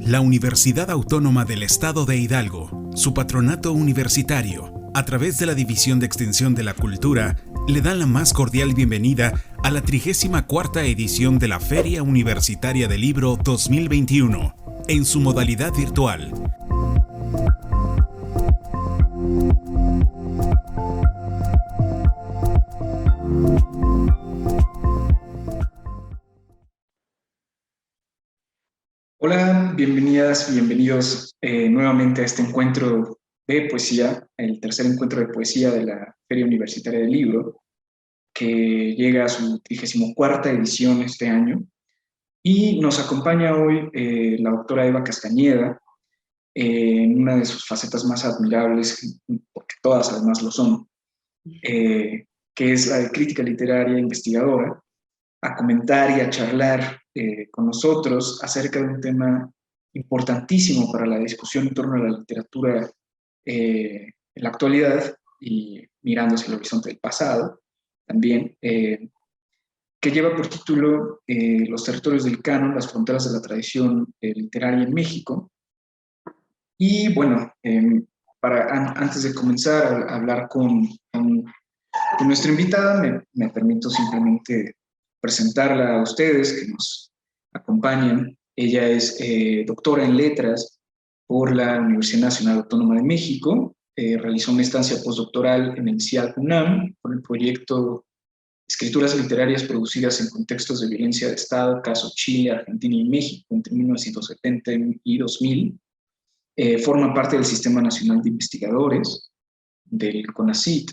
La Universidad Autónoma del Estado de Hidalgo, su patronato universitario, a través de la División de Extensión de la Cultura, le dan la más cordial bienvenida a la 34ª edición de la Feria Universitaria del Libro 2021, en su modalidad virtual. Hola, bienvenidas y bienvenidos nuevamente a este encuentro de poesía, el tercer encuentro de poesía de la Feria Universitaria del Libro, que llega a su 34ª edición este año. Y nos acompaña hoy la doctora Eva Castañeda, en una de sus facetas más admirables, porque todas además lo son, que es la de crítica literaria e investigadora, a comentar y a charlar con nosotros acerca de un tema importantísimo para la discusión en torno a la literatura en la actualidad y mirando hacia el horizonte del pasado también, que lleva por título Los territorios del canon, las fronteras de la tradición literaria en México. Y bueno, antes de comenzar a hablar con nuestra invitada, me permito simplemente presentarla a ustedes que nos acompañan. Ella es doctora en letras por la Universidad Nacional Autónoma de México. Realizó una estancia postdoctoral en el CIAP UNAM con el proyecto Escrituras literarias producidas en contextos de violencia de Estado, caso Chile, Argentina y México entre 1970 y 2000. Forma parte del Sistema Nacional de Investigadores del CONACYT.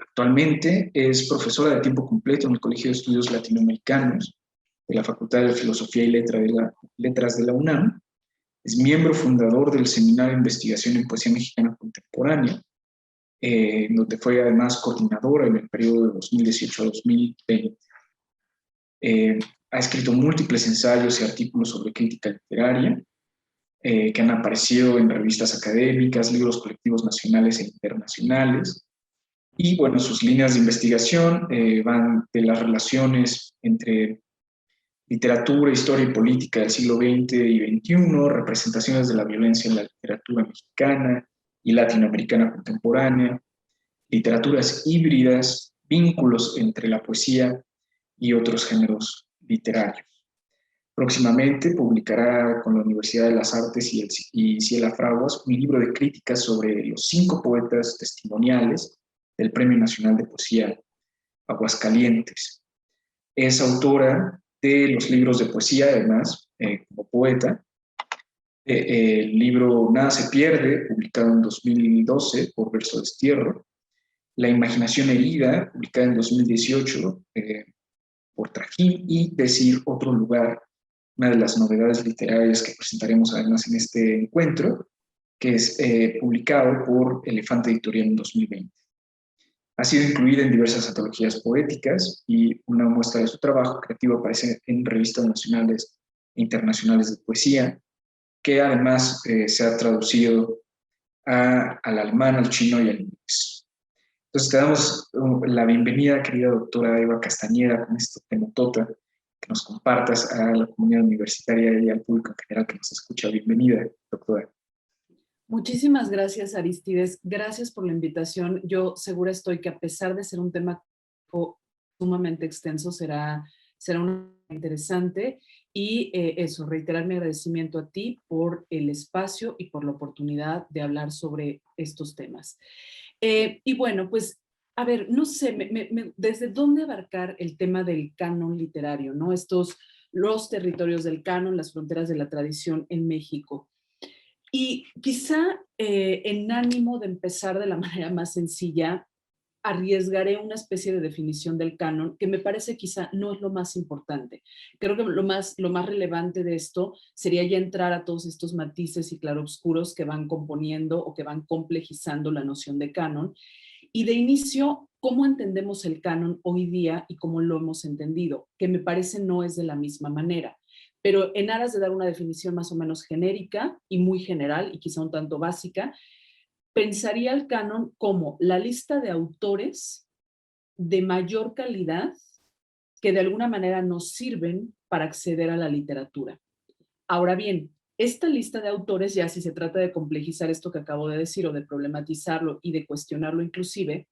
Actualmente es profesora de tiempo completo en el Colegio de Estudios Latinoamericanos de la Facultad de Filosofía y Letras de la UNAM. Es miembro fundador del Seminario de Investigación en Poesía Mexicana Contemporánea, donde fue además coordinadora en el periodo de 2018 a 2020. Ha escrito múltiples ensayos y artículos sobre crítica literaria, que han aparecido en revistas académicas, libros colectivos nacionales e internacionales. Y bueno, sus líneas de investigación van de las relaciones entre literatura, historia y política del siglo XX y XXI, representaciones de la violencia en la literatura mexicana y latinoamericana contemporánea, literaturas híbridas, vínculos entre la poesía y otros géneros literarios. Próximamente publicará con la Universidad de las Artes y Ciela Fraguas un libro de críticas sobre los 5 poetas testimoniales del Premio Nacional de Poesía Aguascalientes. Es autora de los libros de poesía, además, como poeta. El libro Nada se pierde, publicado en 2012 por Verso Destierro. La imaginación herida, publicada en 2018 por Trajín. Y Decir otro lugar, una de las novedades literarias que presentaremos además en este encuentro, que es publicado por Elefante Editorial en 2020. Ha sido incluida en diversas antologías poéticas y una muestra de su trabajo creativo aparece en revistas nacionales e internacionales de poesía, que además se ha traducido al alemán, al chino y al inglés. Entonces te damos la bienvenida, querida doctora Eva Castañeda, con esta temotota, que nos compartas a la comunidad universitaria y al público en general que nos escucha. Bienvenida, doctora. Muchísimas gracias, Aristides. Gracias por la invitación. Yo segura estoy que a pesar de ser un tema sumamente extenso, será interesante. Y eso, reiterar mi agradecimiento a ti por el espacio y por la oportunidad de hablar sobre estos temas. Y bueno, pues, a ver, no sé, ¿desde dónde abarcar el tema del canon literario, ¿no? Los territorios del canon, las fronteras de la tradición en México. Y quizá en ánimo de empezar de la manera más sencilla, arriesgaré una especie de definición del canon que me parece quizá no es lo más importante. Creo que lo más relevante de esto sería ya entrar a todos estos matices y claroscuros que van componiendo o que van complejizando la noción de canon. Y de inicio, ¿cómo entendemos el canon hoy día y cómo lo hemos entendido? Que me parece no es de la misma manera. Pero en aras de dar una definición más o menos genérica y muy general y quizá un tanto básica, pensaría el canon como la lista de autores de mayor calidad que de alguna manera nos sirven para acceder a la literatura. Ahora bien, Esta lista de autores, ya si se trata de complejizar esto que acabo de decir o de problematizarlo y de cuestionarlo inclusive,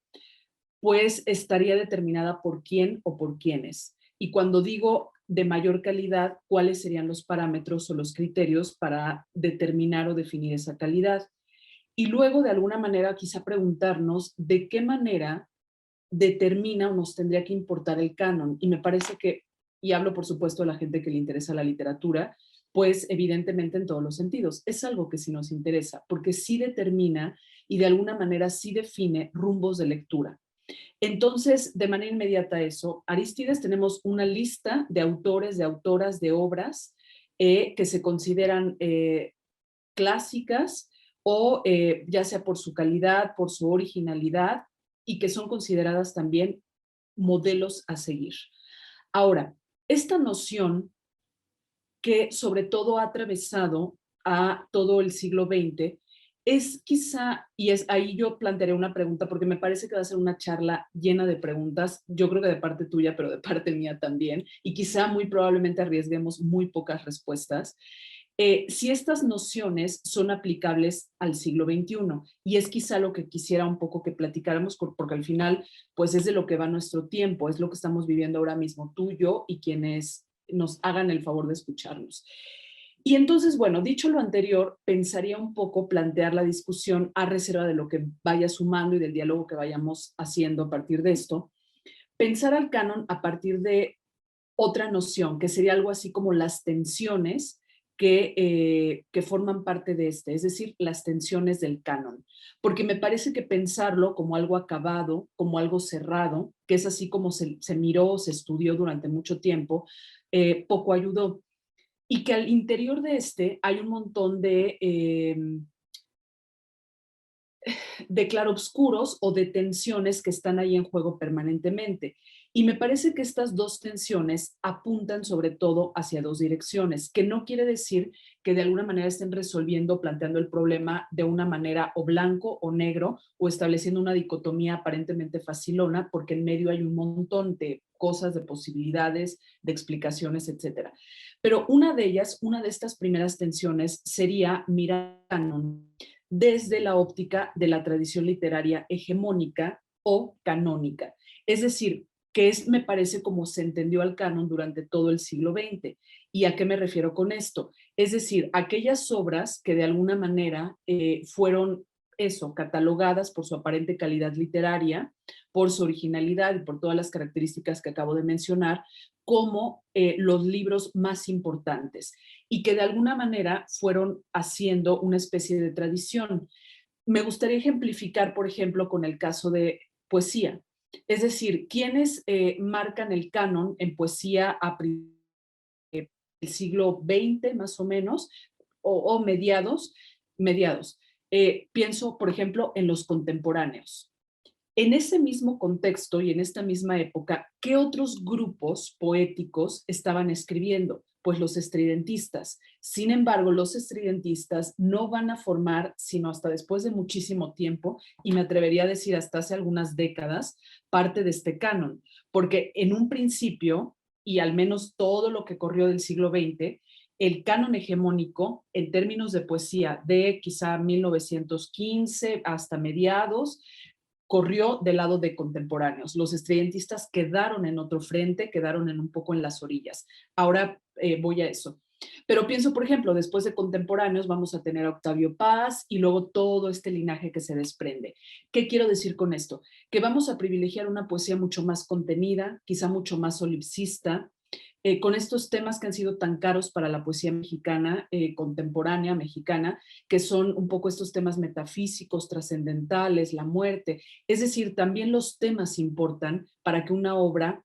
pues estaría determinada por quién o por quiénes. Y cuando digo de mayor calidad, ¿cuáles serían los parámetros o los criterios para determinar o definir esa calidad? Y luego, de alguna manera, quizá preguntarnos de qué manera determina o nos tendría que importar el canon. Y me parece que, y hablo por supuesto de la gente que le interesa la literatura, pues evidentemente en todos los sentidos. Es algo que sí nos interesa, porque sí determina y de alguna manera sí define rumbos de lectura. Entonces, de manera inmediata eso, Arístides, tenemos una lista de autores, de autoras, de obras que se consideran clásicas o ya sea por su calidad, por su originalidad y que son consideradas también modelos a seguir. Ahora, esta noción que sobre todo ha atravesado a todo el siglo XX es quizá, y es ahí yo plantearé una pregunta porque me parece que va a ser una charla llena de preguntas, yo creo que de parte tuya, pero de parte mía también, y quizá muy probablemente arriesguemos muy pocas respuestas. Si estas nociones son aplicables al siglo XXI. Y es quizá lo que quisiera un poco que platicáramos, porque al final, pues es de lo que va nuestro tiempo, es lo que estamos viviendo ahora mismo, tú, yo y quienes nos hagan el favor de escucharnos. Y entonces, bueno, dicho lo anterior, pensaría un poco plantear la discusión a reserva de lo que vaya sumando y del diálogo que vayamos haciendo a partir de esto. Pensar al canon a partir de otra noción, que sería algo así como las tensiones que forman parte de este, es decir, las tensiones del canon. Porque me parece que pensarlo como algo acabado, como algo cerrado, que es así como se miró, se estudió durante mucho tiempo, poco ayudó. Y que al interior de este hay un montón de claroscuros o de tensiones que están ahí en juego permanentemente. Y me parece que estas dos tensiones apuntan sobre todo hacia dos direcciones, que no quiere decir que de alguna manera estén resolviendo, planteando el problema de una manera o blanco o negro o estableciendo una dicotomía aparentemente facilona, porque en medio hay un montón de cosas, de posibilidades, de explicaciones, etcétera. Pero una de ellas, una de estas primeras tensiones sería mirar canon desde la óptica de la tradición literaria hegemónica o canónica. Es decir, que es, me parece, como se entendió al canon durante todo el siglo XX. ¿Y a qué me refiero con esto? Es decir, aquellas obras que de alguna manera fueron eso, catalogadas por su aparente calidad literaria, por su originalidad y por todas las características que acabo de mencionar, como los libros más importantes y que de alguna manera fueron haciendo una especie de tradición. Me gustaría ejemplificar, por ejemplo, con el caso de poesía. Es decir, quienes marcan el canon en poesía a del siglo XX más o menos, o mediados. Pienso, por ejemplo, en los contemporáneos. En ese mismo contexto y en esta misma época, ¿qué otros grupos poéticos estaban escribiendo? Pues los estridentistas. Sin embargo, los estridentistas no van a formar, sino hasta después de muchísimo tiempo, y me atrevería a decir hasta hace algunas décadas, parte de este canon. Porque en un principio, y al menos todo lo que corrió del siglo XX, el canon hegemónico en términos de poesía de quizá 1915 hasta mediados, corrió del lado de contemporáneos. Los estridentistas quedaron en otro frente, quedaron en un poco en las orillas. Ahora voy a eso. Pero pienso, por ejemplo, después de contemporáneos vamos a tener a Octavio Paz y luego todo este linaje que se desprende. ¿Qué quiero decir con esto? Que vamos a privilegiar una poesía mucho más contenida, quizá mucho más solipsista, con estos temas que han sido tan caros para la poesía mexicana, contemporánea mexicana, que son un poco estos temas metafísicos, trascendentales, la muerte. Es decir, también los temas importan para que una obra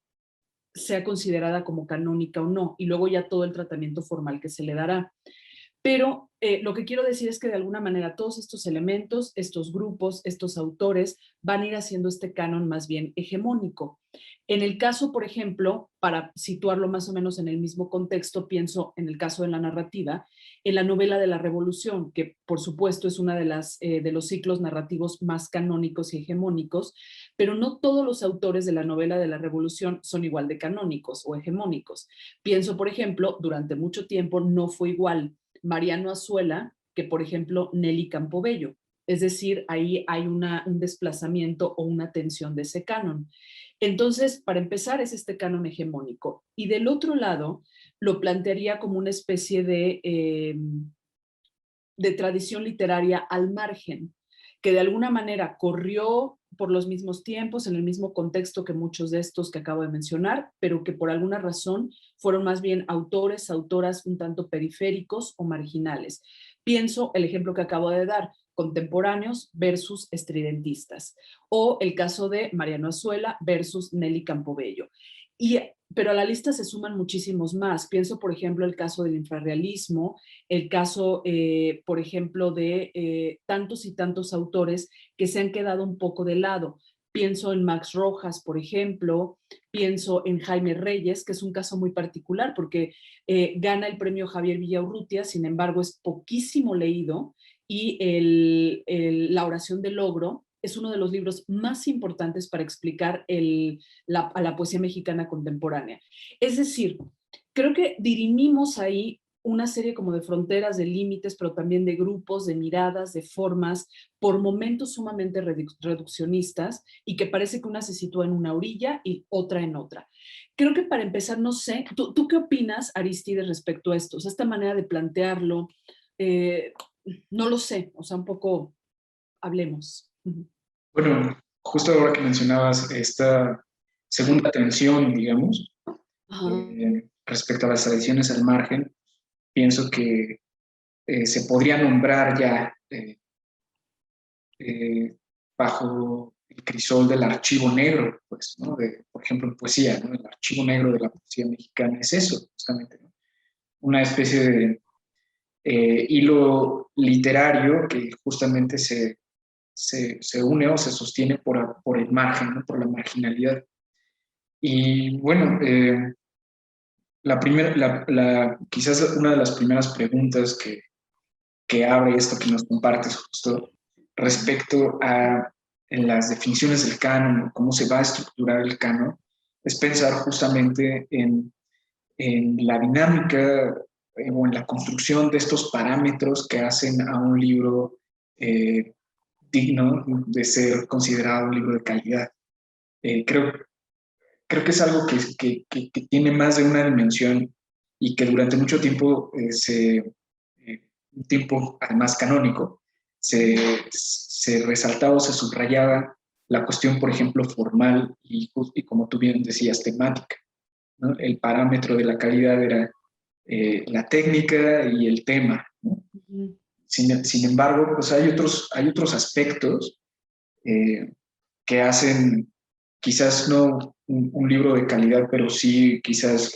sea considerada como canónica o no, y luego ya todo el tratamiento formal que se le dará. Pero lo que quiero decir es que de alguna manera todos estos elementos, estos grupos, estos autores van a ir haciendo este canon más bien hegemónico. En el caso, por ejemplo, para situarlo más o menos en el mismo contexto, pienso en el caso de la narrativa, en la novela de la Revolución, que por supuesto es una de los ciclos narrativos más canónicos y hegemónicos, pero no todos los autores de la novela de la Revolución son igual de canónicos o hegemónicos. Pienso, por ejemplo, durante mucho tiempo no fue igual Mariano Azuela que, por ejemplo, Nelly Campobello. Es decir, ahí hay un desplazamiento o una tensión de ese canon. Entonces, para empezar, es este canon hegemónico. Y del otro lado, lo plantearía como una especie de tradición literaria al margen, que de alguna manera corrió por los mismos tiempos, en el mismo contexto que muchos de estos que acabo de mencionar, pero que por alguna razón fueron más bien autores, autoras un tanto periféricos o marginales. Pienso el ejemplo que acabo de dar, contemporáneos versus estridentistas, o el caso de Mariano Azuela versus Nelly Campobello. Pero a la lista se suman muchísimos más. Pienso, por ejemplo, el caso del infrarrealismo, el caso, por ejemplo, de tantos y tantos autores que se han quedado un poco de lado. Pienso en Max Rojas, por ejemplo, pienso en Jaime Reyes, que es un caso muy particular porque gana el premio Javier Villaurrutia, sin embargo es poquísimo leído, y La oración del logro es uno de los libros más importantes para explicar a la poesía mexicana contemporánea. Es decir, creo que dirimimos ahí una serie como de fronteras, de límites, pero también de grupos, de miradas, de formas, por momentos sumamente reduccionistas y que parece que una se sitúa en una orilla y otra en otra. Creo que para empezar, no sé, ¿tú qué opinas, Aristides, respecto a esto? O sea, esta manera de plantearlo, no lo sé, o sea, un poco hablemos. Bueno, justo ahora que mencionabas esta segunda tensión, digamos, respecto a las tradiciones al margen, pienso que se podría nombrar ya bajo el crisol del archivo negro, pues, ¿no? Por ejemplo, en poesía, ¿no? El archivo negro de la poesía mexicana es eso, justamente, ¿no? Una especie de hilo literario que justamente se une o se sostiene por el margen, ¿no? Por la marginalidad. Y bueno, quizás una de las primeras preguntas que abre esto que nos compartes justo respecto a las definiciones del canon, cómo se va a estructurar el canon, es pensar justamente en la dinámica o en la construcción de estos parámetros que hacen a un libro digno de ser considerado un libro de calidad. Creo que es algo que tiene más de una dimensión y que durante mucho tiempo, un tiempo además canónico, se resaltaba o se subrayaba la cuestión, por ejemplo, formal y como tú bien decías, temática, ¿no? El parámetro de la calidad era la técnica y el tema, ¿no? Sin embargo, pues hay otros aspectos que hacen quizás no un libro de calidad, pero sí quizás,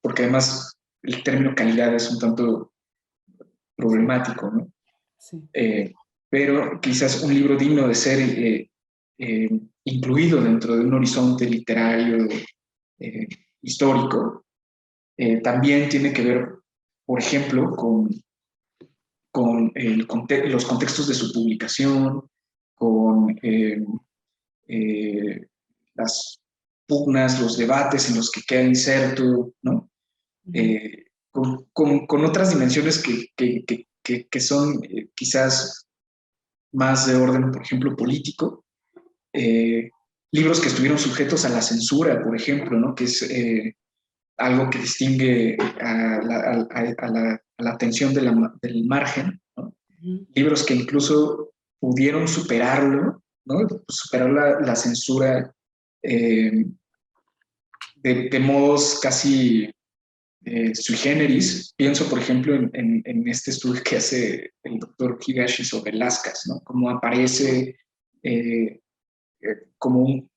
porque además el término calidad es un tanto problemático, ¿no? Sí. Pero quizás un libro digno de ser incluido dentro de un horizonte literario histórico, también tiene que ver, por ejemplo, con los contextos de su publicación, con las pugnas, los debates en los que queda inserto, ¿no? Con otras dimensiones que son quizás más de orden, por ejemplo, político. Libros que estuvieron sujetos a la censura, por ejemplo, ¿no? Que es algo que distingue a la atención del margen, ¿no? Libros que incluso pudieron superarlo, ¿no? Superar la censura de modos casi sui generis. Pienso, por ejemplo, en este estudio que hace el doctor Higashi sobre Lascas, ¿no? Cómo aparece como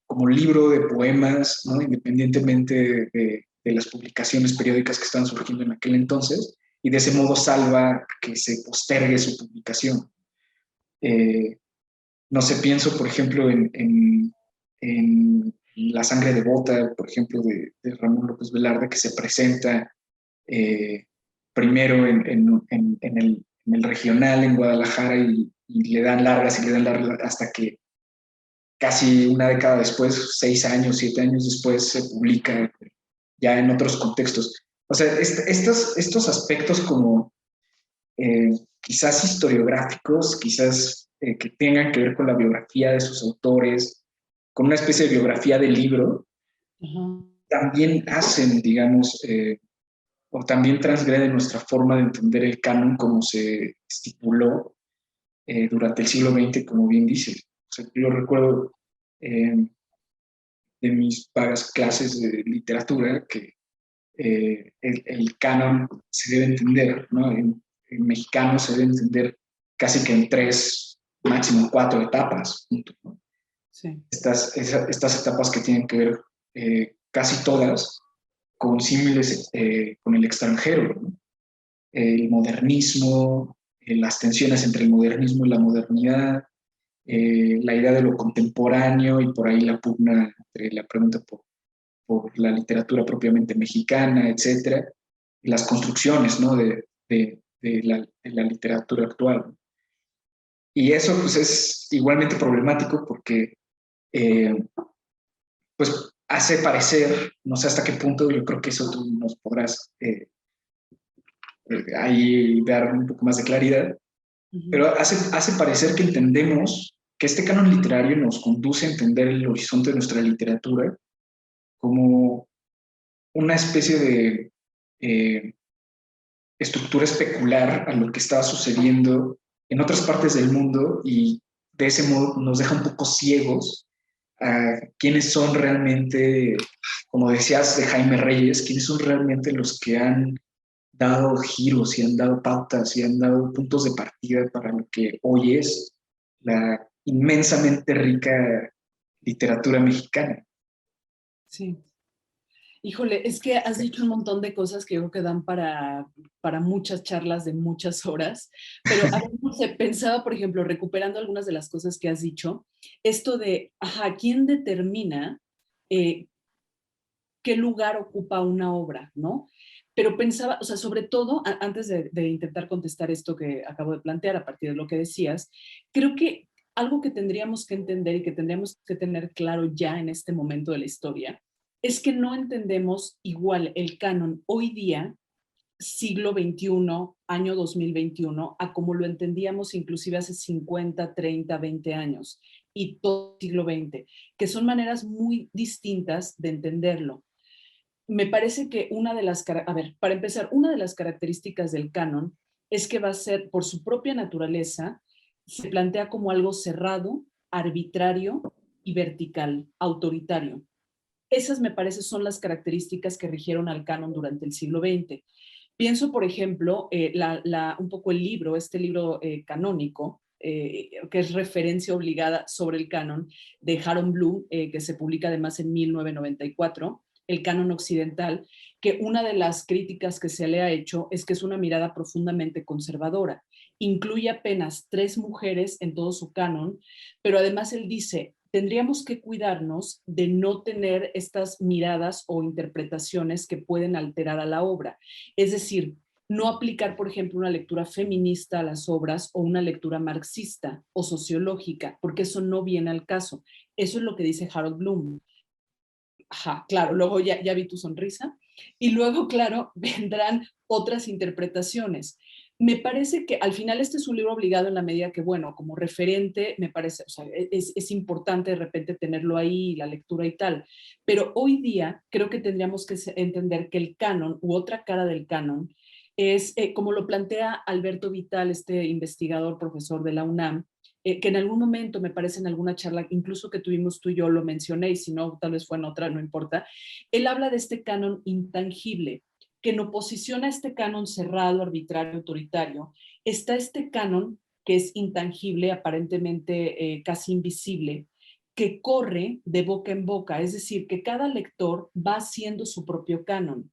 un libro de poemas, ¿no? Independientemente de las publicaciones periódicas que estaban surgiendo en aquel entonces, y de ese modo salva que se postergue su publicación. No sé, pienso, por ejemplo, en La sangre devota, por ejemplo, de Ramón López Velarde, que se presenta primero en el regional en Guadalajara y le dan largas hasta que casi una década después, 6 años, 7 años después, se publica ya en otros contextos. O sea, estos aspectos como quizás historiográficos, quizás que tengan que ver con la biografía de sus autores, con una especie de biografía del libro, también hacen, digamos, o también transgreden nuestra forma de entender el canon como se estipuló durante el siglo XX, como bien dice. O sea, yo recuerdo de mis vagas clases de literatura que el canon se debe entender, ¿no? En mexicano se debe entender casi que en 3, máximo 4 etapas, ¿no? Sí. Estas etapas que tienen que ver casi todas con símiles con el extranjero, ¿no? El modernismo, las tensiones entre el modernismo y la modernidad, la idea de lo contemporáneo y por ahí la pugna entre la pregunta por la literatura propiamente mexicana, etcétera, y las construcciones, ¿no? de la literatura actual. Y eso pues es igualmente problemático porque pues hace parecer, no sé hasta qué punto, yo creo que eso tú nos podrás ahí dar un poco más de claridad, pero hace parecer que entendemos que este canon literario nos conduce a entender el horizonte de nuestra literatura como una especie de estructura especular a lo que estaba sucediendo en otras partes del mundo y de ese modo nos deja un poco ciegos a quiénes son realmente, como decías de Jaime Reyes, quiénes son realmente los que han dado giros y han dado pautas y han dado puntos de partida para lo que hoy es la inmensamente rica literatura mexicana. Sí. Híjole, es que has dicho un montón de cosas que yo creo que dan para muchas charlas de muchas horas, pero a ver, no sé, pensaba, por ejemplo, recuperando algunas de las cosas que has dicho, esto de, ¿quién determina qué lugar ocupa una obra, ¿no? Pero pensaba, o sea, sobre todo, antes de intentar contestar esto que acabo de plantear a partir de lo que decías, creo que algo que tendríamos que entender y que tendríamos que tener claro ya en este momento de la historia es que no entendemos igual el canon hoy día, siglo XXI, año 2021, a como lo entendíamos inclusive hace 50, 30, 20 años y todo el siglo XX, que son maneras muy distintas de entenderlo. Me parece que para empezar, una de las características del canon es que va a ser, por su propia naturaleza, se plantea como algo cerrado, arbitrario y vertical, autoritario. Esas me parece son las características que rigieron al canon durante el siglo XX. Pienso, por ejemplo, un poco este libro canónico, que es referencia obligada sobre el canon de Harold Bloom, que se publica además en 1994, el canon occidental, que una de las críticas que se le ha hecho es que es una mirada profundamente conservadora. Incluye apenas 3 mujeres en todo su canon, pero además él dice, tendríamos que cuidarnos de no tener estas miradas o interpretaciones que pueden alterar a la obra. Es decir, no aplicar, por ejemplo, una lectura feminista a las obras o una lectura marxista o sociológica, porque eso no viene al caso. Eso es lo que dice Harold Bloom. Claro, luego ya vi tu sonrisa. Y luego, claro, vendrán otras interpretaciones. Me parece que al final este es un libro obligado en la medida que, bueno, como referente, me parece, o sea, es importante de repente tenerlo ahí, la lectura y tal, pero hoy día creo que tendríamos que entender que el canon u otra cara del canon es, como lo plantea Alberto Vital, este investigador, profesor de la UNAM, que en algún momento me parece en alguna charla, incluso que tuvimos tú y yo lo mencioné, y si no, tal vez fue en otra, no importa, él habla de este canon intangible, que en oposición a este canon cerrado, arbitrario, autoritario, está este canon que es intangible, aparentemente casi invisible, que corre de boca en boca, es decir, que cada lector va haciendo su propio canon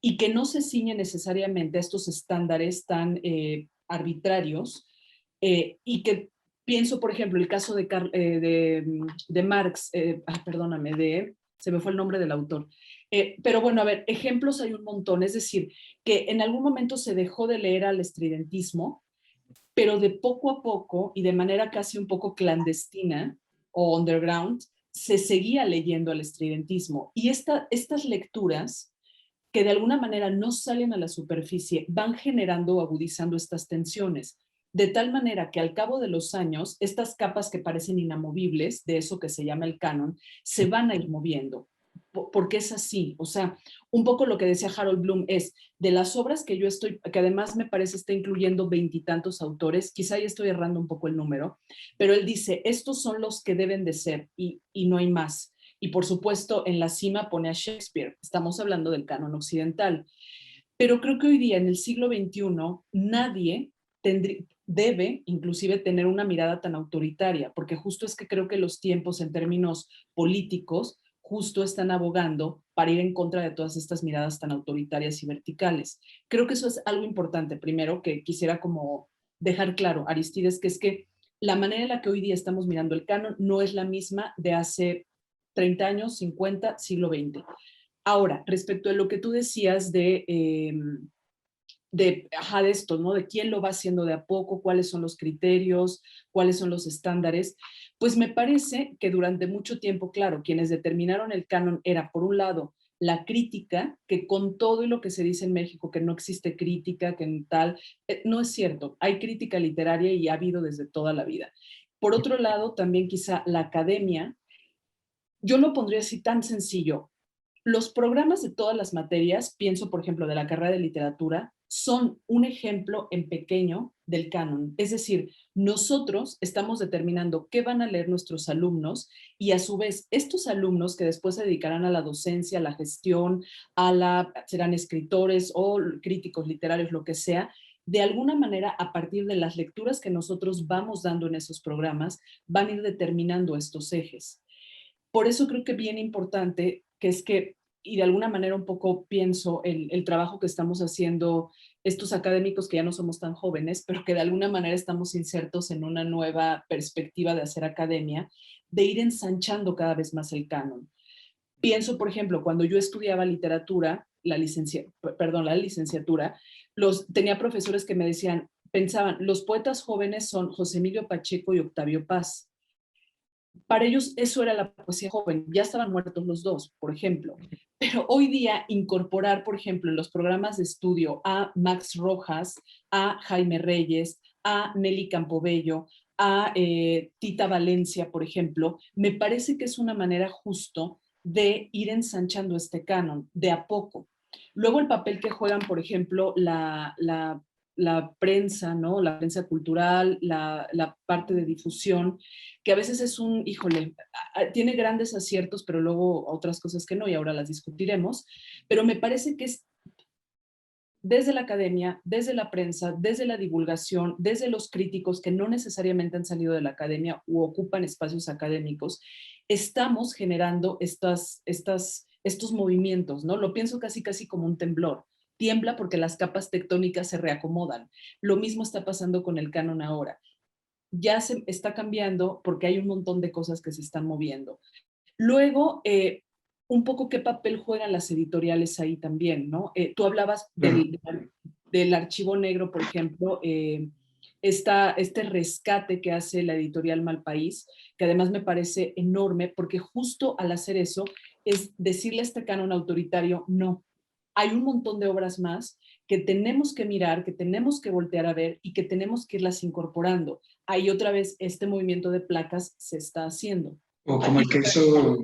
y que no se ciñe necesariamente a estos estándares tan arbitrarios y que pienso, por ejemplo, el caso de Marx, perdóname, se me fue el nombre del autor. Pero bueno, a ver, ejemplos hay un montón. Es decir, que en algún momento se dejó de leer al estridentismo, pero de poco a poco y de manera casi un poco clandestina o underground, se seguía leyendo al estridentismo. Y estas lecturas que de alguna manera no salen a la superficie, van generando o agudizando estas tensiones, de tal manera que al cabo de los años, estas capas que parecen inamovibles, de eso que se llama el canon, se van a ir moviendo, porque es así. O sea, un poco lo que decía Harold Bloom es, de las obras que yo estoy, que además me parece está incluyendo veintitantos autores, quizá ya estoy errando un poco el número, pero él dice, estos son los que deben de ser y no hay más. Y por supuesto, en la cima pone a Shakespeare. Estamos hablando del canon occidental. Pero creo que hoy día, en el siglo XXI, nadie debe inclusive tener una mirada tan autoritaria, porque justo es que creo que los tiempos en términos políticos justo están abogando para ir en contra de todas estas miradas tan autoritarias y verticales. Creo que eso es algo importante, primero, que quisiera como dejar claro, Aristides, que es que la manera en la que hoy día estamos mirando el canon no es la misma de hace 30 años, 50, siglo XX. Ahora, respecto a lo que tú decías de esto, ¿no? De quién lo va haciendo de a poco, cuáles son los criterios, cuáles son los estándares, pues me parece que durante mucho tiempo, claro, quienes determinaron el canon era, por un lado, la crítica, que con todo y lo que se dice en México, que no existe crítica, que en tal, no es cierto, hay crítica literaria y ha habido desde toda la vida. Por otro lado, también quizá la academia, yo lo pondría así tan sencillo, los programas de todas las materias, pienso por ejemplo de la carrera de literatura, son un ejemplo en pequeño del canon. Es decir, nosotros estamos determinando qué van a leer nuestros alumnos y a su vez estos alumnos que después se dedicarán a la docencia, a la gestión, serán escritores o críticos literarios, lo que sea, de alguna manera a partir de las lecturas que nosotros vamos dando en esos programas, van a ir determinando estos ejes. Por eso creo que bien importante, que es que, y de alguna manera un poco pienso el trabajo que estamos haciendo estos académicos que ya no somos tan jóvenes, pero que de alguna manera estamos insertos en una nueva perspectiva de hacer academia, de ir ensanchando cada vez más el canon. Pienso, por ejemplo, cuando yo estudiaba literatura, la licenciatura, tenía profesores que me decían, pensaban, los poetas jóvenes son José Emilio Pacheco y Octavio Paz. Para ellos eso era la poesía joven, ya estaban muertos los dos, por ejemplo. Pero hoy día incorporar, por ejemplo, en los programas de estudio a Max Rojas, a Jaime Reyes, a Nelly Campobello, a Tita Valencia, por ejemplo, me parece que es una manera justo de ir ensanchando este canon de a poco. Luego el papel que juegan, por ejemplo, la prensa, ¿no? La prensa cultural, la parte de difusión, que a veces es híjole, tiene grandes aciertos, pero luego otras cosas que no, y ahora las discutiremos, pero me parece que es desde la academia, desde la prensa, desde la divulgación, desde los críticos que no necesariamente han salido de la academia u ocupan espacios académicos, estamos generando estos movimientos, ¿no? Lo pienso casi como un temblor. Tiembla porque las capas tectónicas se reacomodan. Lo mismo está pasando con el canon ahora. Ya se está cambiando porque hay un montón de cosas que se están moviendo. Luego, un poco qué papel juegan las editoriales ahí también, ¿no? Tú hablabas del Archivo Negro, por ejemplo, este rescate que hace la editorial Malpaís, que además me parece enorme, porque justo al hacer eso es decirle a este canon autoritario, no, hay un montón de obras más que tenemos que mirar, que tenemos que voltear a ver y que tenemos que irlas incorporando. Ahí otra vez este movimiento de placas se está haciendo. O como el que hizo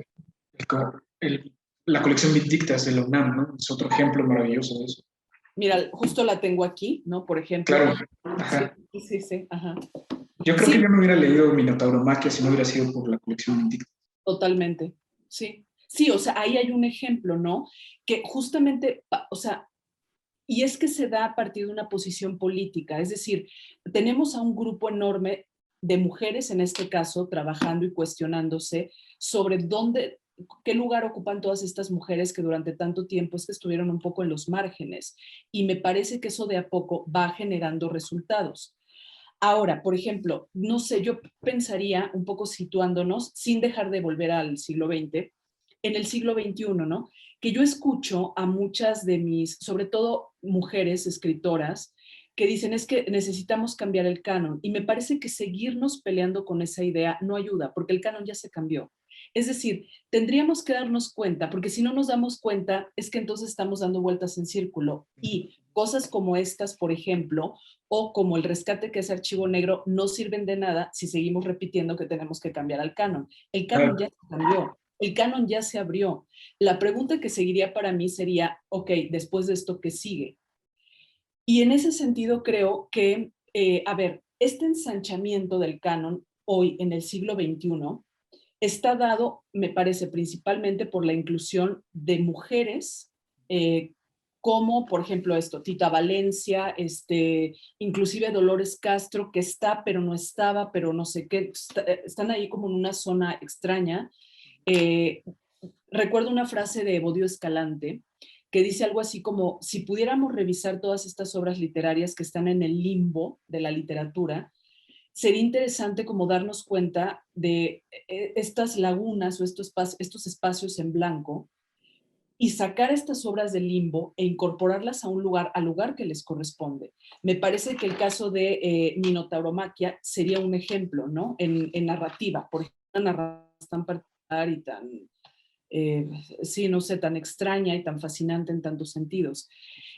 la colección Vindictas de la UNAM, ¿no? Es otro ejemplo maravilloso de eso. Mira, justo la tengo aquí, ¿no? Por ejemplo. Claro, ajá. Sí, ajá. Yo creo que yo no hubiera leído Minotauromaquia si no hubiera sido por la colección Vindictas. Totalmente, sí. Sí, o sea, ahí hay un ejemplo, ¿no? Que justamente, o sea, y es que se da a partir de una posición política, es decir, tenemos a un grupo enorme de mujeres, en este caso, trabajando y cuestionándose sobre qué lugar ocupan todas estas mujeres que durante tanto tiempo es que estuvieron un poco en los márgenes. Y me parece que eso de a poco va generando resultados. Ahora, por ejemplo, no sé, yo pensaría un poco situándonos, sin dejar de volver al siglo XX, en el siglo XXI, ¿no? Que yo escucho a muchas de sobre todo mujeres escritoras, que dicen es que necesitamos cambiar el canon. Y me parece que seguirnos peleando con esa idea no ayuda, porque el canon ya se cambió. Es decir, tendríamos que darnos cuenta, porque si no nos damos cuenta, es que entonces estamos dando vueltas en círculo y cosas como estas, por ejemplo, o como el rescate que es Archivo Negro, no sirven de nada si seguimos repitiendo que tenemos que cambiar al canon. El canon ya se cambió, el canon ya se abrió. La pregunta que seguiría para mí sería, ok, después de esto, ¿qué sigue? Y en ese sentido creo que, a ver, este ensanchamiento del canon hoy en el siglo XXI está dado, me parece, principalmente por la inclusión de mujeres, como por ejemplo esto, Tita Valencia, inclusive Dolores Castro, que está, pero no estaba, pero no sé qué, están ahí como en una zona extraña. Eh, Recuerdo una frase de Evodio Escalante que dice algo así como, si pudiéramos revisar todas estas obras literarias que están en el limbo de la literatura, sería interesante como darnos cuenta de estas lagunas o estos espacios en blanco y sacar estas obras del limbo e incorporarlas a un lugar, al lugar que les corresponde. Me parece que el caso de Minotauromaquia sería un ejemplo, ¿no? En narrativa, por ejemplo, una narrativa tan particular y tan, sí, no sé, tan extraña y tan fascinante en tantos sentidos.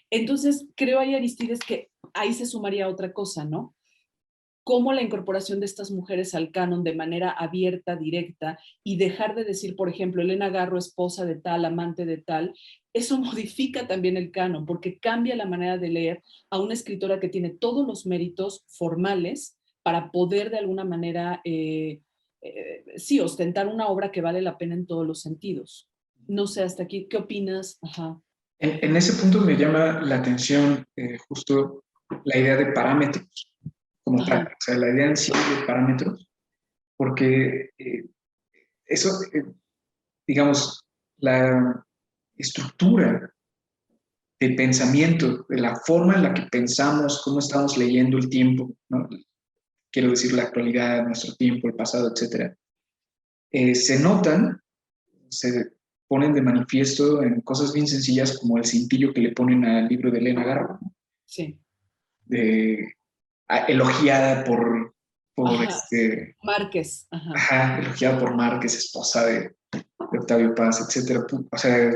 Entonces, creo ahí, Aristides, que ahí se sumaría otra cosa, ¿no? Cómo la incorporación de estas mujeres al canon de manera abierta, directa, y dejar de decir, por ejemplo, Elena Garro, esposa de tal, amante de tal, eso modifica también el canon, porque cambia la manera de leer a una escritora que tiene todos los méritos formales para poder de alguna manera, sí, ostentar una obra que vale la pena en todos los sentidos. No sé, hasta aquí, ¿qué opinas? Ajá. En ese punto me llama la atención justo la idea de parámetros como tal, Ajá. o sea, la idea en sí de parámetros, porque eso, digamos, la estructura de pensamiento, de la forma en la que pensamos, cómo estamos leyendo el tiempo, ¿no? Quiero decir la actualidad, nuestro tiempo, el pasado, etcétera, se notan, se ponen de manifiesto en cosas bien sencillas como el cintillo que le ponen al libro de Elena Garro, Sí. de, elogiada por Ajá. Márquez. Ajá. ajá, elogiada por Márquez, esposa de Octavio Paz, etcétera. O sea,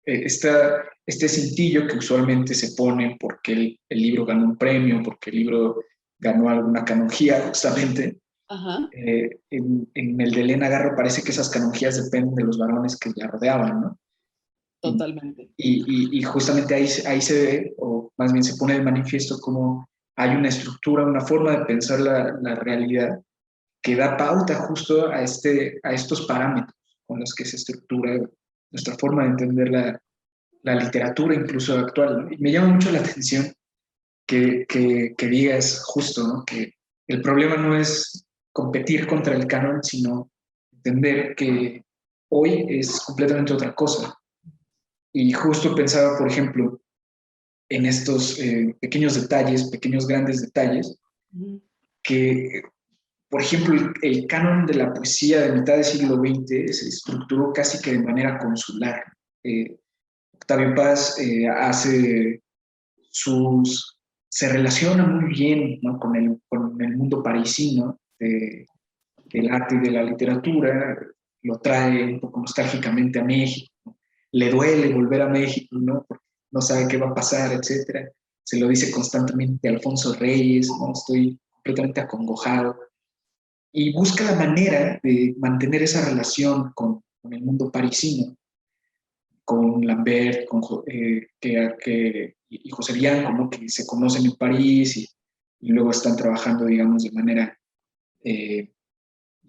este cintillo que usualmente se pone porque el libro ganó un premio, porque el libro ganó alguna canonjía, justamente. Ajá. En el de Elena Garro parece que esas canonjías dependen de los varones que la rodeaban, ¿no? Y, Totalmente. y justamente ahí se ve, o más bien se pone de manifiesto cómo hay una estructura, una forma de pensar la realidad que da pauta justo a estos parámetros con los que se estructura nuestra forma de entender la literatura incluso actual, ¿no? Y me llama mucho la atención que digas justo, ¿no? Que el problema no es competir contra el canon, sino entender que hoy es completamente otra cosa. Y justo pensaba, por ejemplo, en estos pequeños detalles, pequeños grandes detalles, que, por ejemplo, el canon de la poesía de mitad del siglo XX se estructuró casi que de manera consular. Eh, Octavio Paz hace se relaciona muy bien, ¿no? Con el mundo parisino del arte y de la literatura, lo trae un poco nostálgicamente a México, ¿no? Le duele volver a México, ¿no? Porque no sabe qué va a pasar, etcétera. Se lo dice constantemente a Alfonso Reyes, ¿no? Estoy completamente acongojado. Y busca la manera de mantener esa relación con el mundo parisino, con Lambert, y José Bianco, ¿no? Que se conocen en París y luego están trabajando, digamos, de manera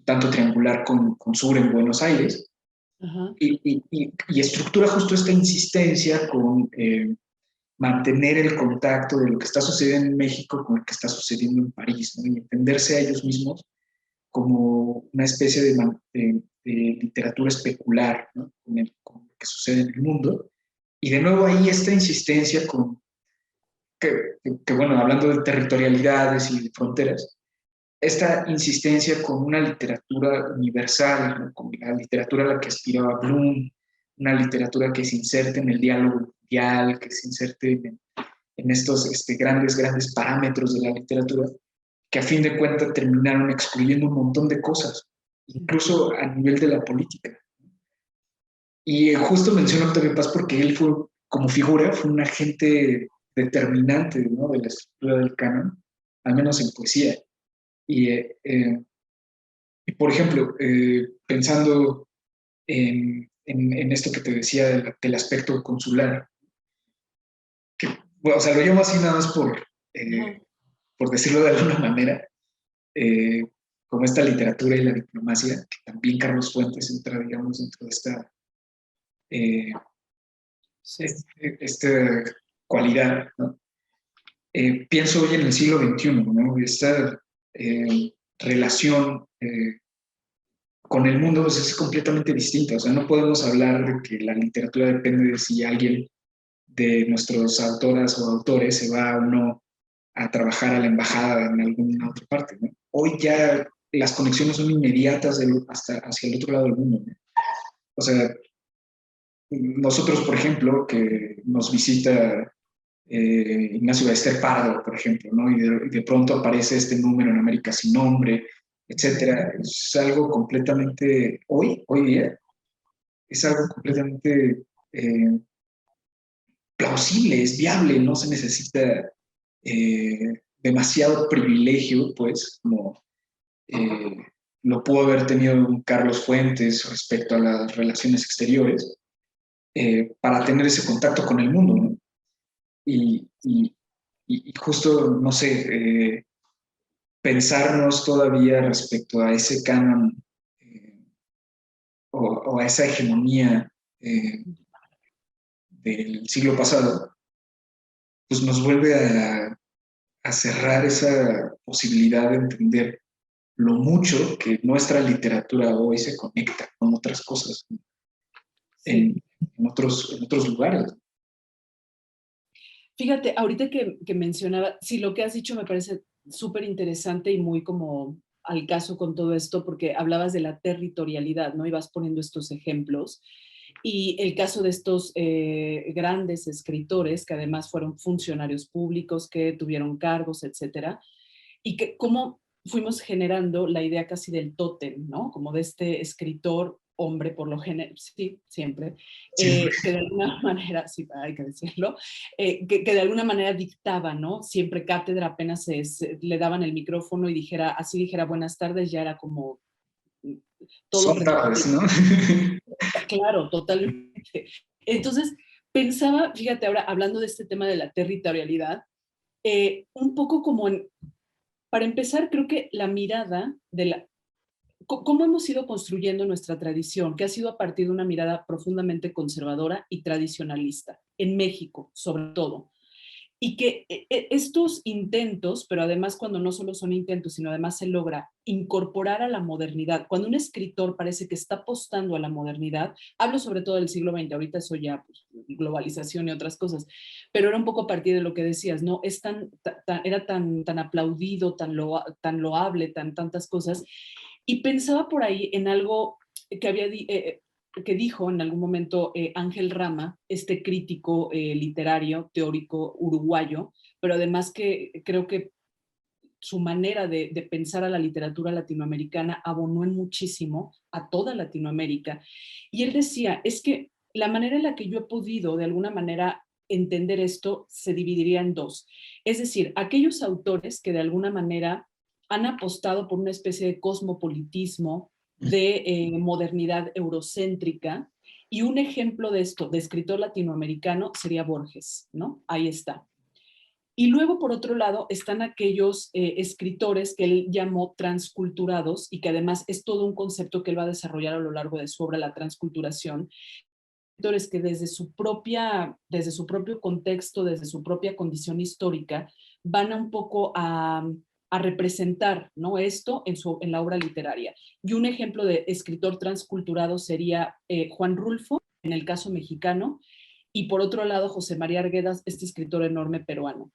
tanto triangular con Sur en Buenos Aires. Ajá. Y estructura justo esta insistencia con mantener el contacto de lo que está sucediendo en México con lo que está sucediendo en París, ¿no? Y entenderse a ellos mismos como una especie de literatura especular, ¿no? Con lo que sucede en el mundo. Y de nuevo ahí esta insistencia bueno, hablando de territorialidades y de fronteras, esta insistencia con una literatura universal, ¿no? Con la literatura a la que aspiraba Bloom, una literatura que se inserte en el diálogo mundial, que se inserte en estos grandes parámetros de la literatura, que a fin de cuentas terminaron excluyendo un montón de cosas. incluso a nivel de la política. Y justo menciono a Octavio Paz porque él fue, como figura, fue un agente determinante, ¿no?, de la estructura del canon, al menos en poesía. Y, y por ejemplo, pensando en esto que te decía del aspecto consular, que, bueno, o sea, lo llamo así nada más por decirlo de alguna manera, eh, como esta literatura y la diplomacia, que también Carlos Fuentes entra, digamos, dentro de esta, eh, Sí. esta cualidad, ¿no? Pienso hoy en el siglo XXI, ¿no? Esta relación con el mundo, pues, es completamente distinta. O sea, no podemos hablar de que la literatura depende de si alguien de nuestros autoras o autores se va o no a trabajar a la embajada en alguna otra parte, ¿no? Hoy ya las conexiones son inmediatas hasta hacia el otro lado del mundo, ¿no? O sea, nosotros, por ejemplo, que nos visita Ignacio Ballester Pardo, por ejemplo, ¿no? Y de pronto aparece este número en América sin nombre, etcétera. Es algo completamente, hoy día, es algo completamente plausible, es viable, no se necesita demasiado privilegio, pues, como eh, lo pudo haber tenido un Carlos Fuentes respecto a las relaciones exteriores, para tener ese contacto con el mundo, ¿no? Y justo, no sé, pensarnos todavía respecto a ese canon o a esa hegemonía del siglo pasado, pues nos vuelve a cerrar esa posibilidad de entender lo mucho que nuestra literatura hoy se conecta con otras cosas Sí. en otros lugares. Fíjate, ahorita que mencionaba, sí, lo que has dicho me parece súper interesante y muy como al caso con todo esto, porque hablabas de la territorialidad, ¿no? Y vas poniendo estos ejemplos. Y el caso de estos grandes escritores, que además fueron funcionarios públicos, que tuvieron cargos, etcétera, y que cómo fuimos generando la idea casi del tótem, ¿no? Como de este escritor hombre, por lo general, sí, siempre, Siempre. que de alguna manera, sí, hay que decirlo, que de alguna manera dictaba, ¿no? Siempre cátedra, apenas le daban el micrófono y dijera, así dijera buenas tardes, ya era como mm, todo Son perfecto. tardes, ¿no? Claro, totalmente. Entonces, pensaba, fíjate, ahora hablando de este tema de la territorialidad, un poco como para empezar, creo que la mirada de cómo hemos ido construyendo nuestra tradición, que ha sido a partir de una mirada profundamente conservadora y tradicionalista, en México, sobre todo. Y que estos intentos, pero además cuando no solo son intentos, sino además se logra incorporar a la modernidad, cuando un escritor parece que está apostando a la modernidad, hablo sobre todo del siglo XX, ahorita eso ya, pues, globalización y otras cosas, pero era un poco a partir de lo que decías, ¿no? Era tan aplaudido, tan loable, tantas cosas, y pensaba por ahí en algo que que dijo en algún momento Ángel Rama, este crítico literario, teórico uruguayo, pero además que creo que su manera de pensar a la literatura latinoamericana abonó en muchísimo a toda Latinoamérica. Y él decía, es que la manera en la que yo he podido de alguna manera entender esto se dividiría en dos. Es decir, aquellos autores que de alguna manera han apostado por una especie de cosmopolitismo, de modernidad eurocéntrica, y un ejemplo de esto, de escritor latinoamericano, sería Borges, ¿no? Ahí está. Y luego, por otro lado, están aquellos escritores que él llamó transculturados y que además es todo un concepto que él va a desarrollar a lo largo de su obra, la transculturación. Escritores que desde su propio contexto, desde su propia condición histórica, van a un poco a representar, ¿no?, esto en la obra literaria. Y un ejemplo de escritor transculturado sería Juan Rulfo, en el caso mexicano, y por otro lado José María Arguedas, este escritor enorme peruano.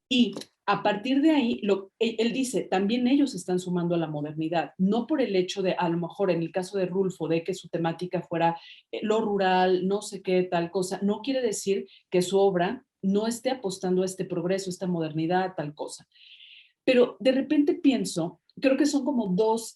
Y a partir de ahí, él dice, también ellos están sumando a la modernidad, no por el hecho de, a lo mejor en el caso de Rulfo, de que su temática fuera lo rural, no sé qué, tal cosa, no quiere decir que su obra no esté apostando a este progreso, esta modernidad, tal cosa. Pero de repente pienso creo que son como dos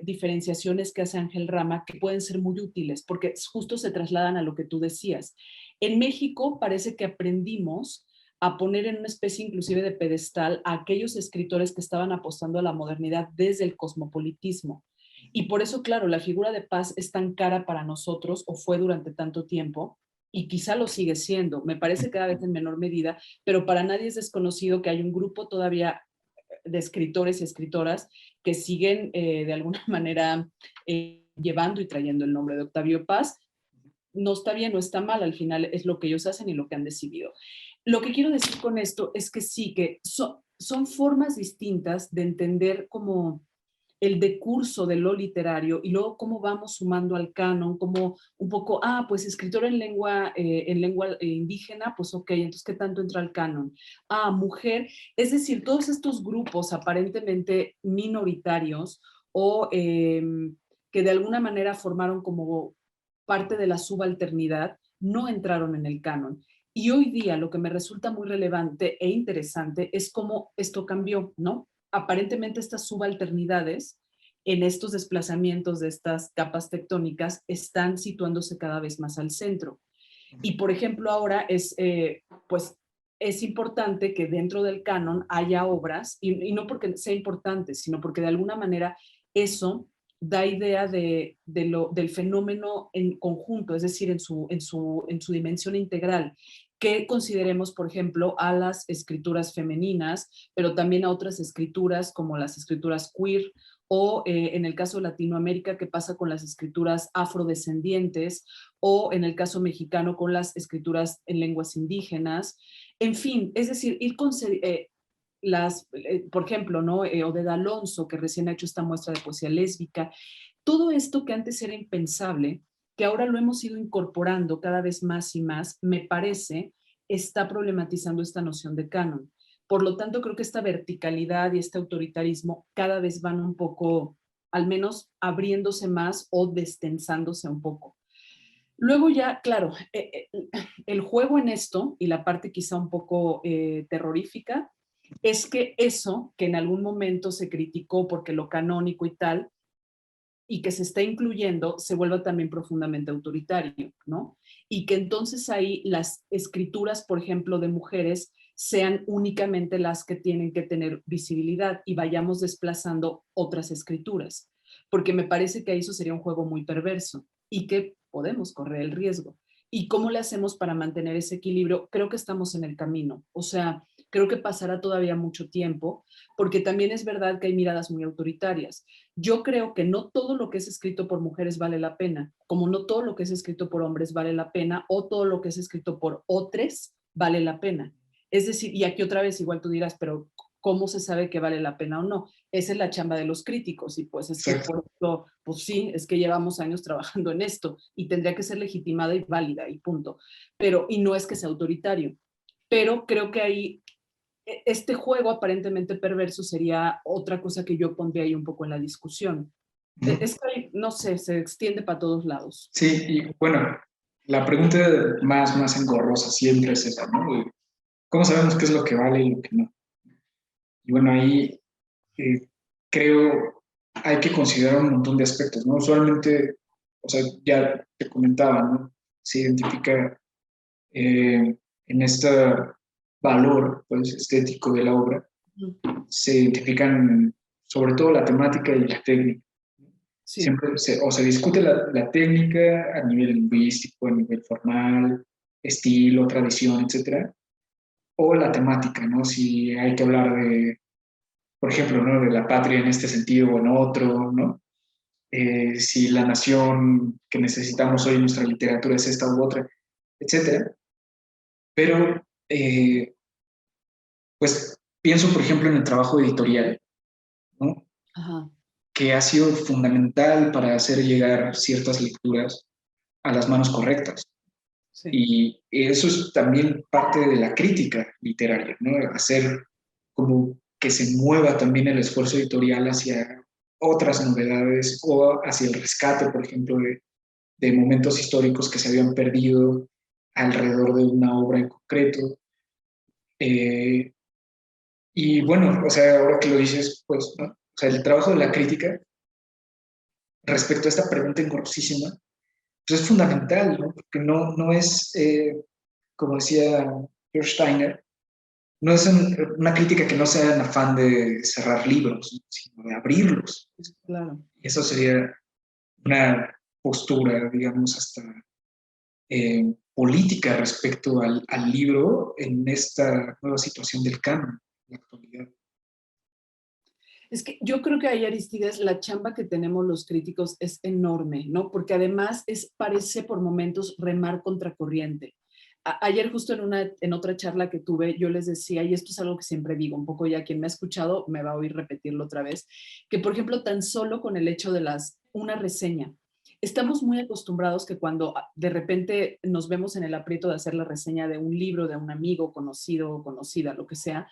diferenciaciones que hace Ángel Rama que pueden ser muy útiles porque justo se trasladan a lo que tú decías. En México parece que aprendimos a poner en una especie inclusive de pedestal a aquellos escritores que estaban apostando a la modernidad desde el cosmopolitismo. Y por eso, claro, la figura de Paz es tan cara para nosotros o fue durante tanto tiempo y quizá lo sigue siendo, me parece cada vez en menor medida, pero para nadie es desconocido que hay un grupo todavía de escritores y escritoras que siguen de alguna manera llevando y trayendo el nombre de Octavio Paz. No está bien, no está mal, al final es lo que ellos hacen y lo que han decidido. Lo que quiero decir con esto es que sí, que son formas distintas de entender como el decurso de lo literario y luego cómo vamos sumando al canon, como un poco, pues escritor en lengua indígena, pues ok, entonces ¿qué tanto entra al canon? Mujer, es decir, todos estos grupos aparentemente minoritarios o que de alguna manera formaron como parte de la subalternidad, no entraron en el canon. Y hoy día lo que me resulta muy relevante e interesante es cómo esto cambió, ¿no? Aparentemente estas subalternidades en estos desplazamientos de estas capas tectónicas están situándose cada vez más al centro. Y por ejemplo ahora pues es importante que dentro del canon haya obras, y no porque sea importante, sino porque de alguna manera eso da idea del fenómeno en conjunto, es decir, en su dimensión integral, que consideremos, por ejemplo, a las escrituras femeninas, pero también a otras escrituras como las escrituras queer, o en el caso de Latinoamérica, qué pasa con las escrituras afrodescendientes, o en el caso mexicano con las escrituras en lenguas indígenas. En fin, es decir, por ejemplo, ¿no? Odeda Alonso, que recién ha hecho esta muestra de poesía lésbica. Todo esto que antes era impensable, que ahora lo hemos ido incorporando cada vez más y más, me parece, está problematizando esta noción de canon. Por lo tanto, creo que esta verticalidad y este autoritarismo cada vez van un poco, al menos abriéndose más o destensándose un poco. Luego ya, claro, el juego en esto y la parte quizá un poco terrorífica es que eso que en algún momento se criticó porque lo canónico y tal, y que se está incluyendo, se vuelva también profundamente autoritario, ¿no? Y que entonces ahí las escrituras, por ejemplo, de mujeres sean únicamente las que tienen que tener visibilidad y vayamos desplazando otras escrituras, porque me parece que eso sería un juego muy perverso y que podemos correr el riesgo. ¿Y cómo le hacemos para mantener ese equilibrio? Creo que estamos en el camino, o sea, creo que pasará todavía mucho tiempo, porque también es verdad que hay miradas muy autoritarias. Yo creo que no todo lo que es escrito por mujeres vale la pena, como no todo lo que es escrito por hombres vale la pena, o todo lo que es escrito por otros vale la pena. Es decir, y aquí otra vez igual tú dirás, pero ¿cómo se sabe que vale la pena o no? Esa es la chamba de los críticos y pues es que por eso, pues sí, es que llevamos años trabajando en esto y tendría que ser legitimada y válida y punto. Pero, y no es que sea autoritario, pero creo que ahí este juego aparentemente perverso sería otra cosa que yo pondría ahí un poco en la discusión. Es que, no sé, se extiende para todos lados. Sí, y bueno, la pregunta más engorrosa siempre es esa, ¿no? ¿Cómo sabemos qué es lo que vale y lo que no? Y bueno, ahí creo hay que considerar un montón de aspectos, ¿no? Usualmente, o sea, ya te comentaba, ¿no? Se identifica en este valor pues, estético de la obra, se identifican sobre todo la temática y la técnica. Sí. Siempre se discute la técnica a nivel lingüístico, a nivel formal, estilo, tradición, etcétera, o la temática, ¿no? Si hay que hablar de, por ejemplo, ¿no? De la patria en este sentido o en otro, ¿no? Si la nación que necesitamos hoy en nuestra literatura es esta u otra, etcétera. Pero, pues, pienso, por ejemplo, en el trabajo editorial, ¿no? Ajá. Que ha sido fundamental para hacer llegar ciertas lecturas a las manos correctas. Sí. Y eso es también parte de la crítica literaria, ¿no? Hacer como que se mueva también el esfuerzo editorial hacia otras novedades o hacia el rescate, por ejemplo, de momentos históricos que se habían perdido alrededor de una obra en concreto. Y bueno, o sea, ahora que lo dices, pues, ¿no? sea, el trabajo de la crítica respecto a esta pregunta engorrosísima, pues es fundamental, ¿no? Porque no es, como decía George Steiner, no es una crítica que no sea en afán de cerrar libros, ¿no? Sino de abrirlos. Claro. Y eso sería una postura, digamos, hasta política respecto al libro en esta nueva situación del canon, en la actualidad. Es que yo creo que ahí, Aristides, la chamba que tenemos los críticos es enorme, ¿no? Porque además parece por momentos remar contracorriente. Ayer justo en otra charla que tuve, yo les decía, y esto es algo que siempre digo, un poco ya quien me ha escuchado me va a oír repetirlo otra vez, que por ejemplo tan solo con el hecho de una reseña, estamos muy acostumbrados que cuando de repente nos vemos en el aprieto de hacer la reseña de un libro, de un amigo, conocido o conocida, lo que sea,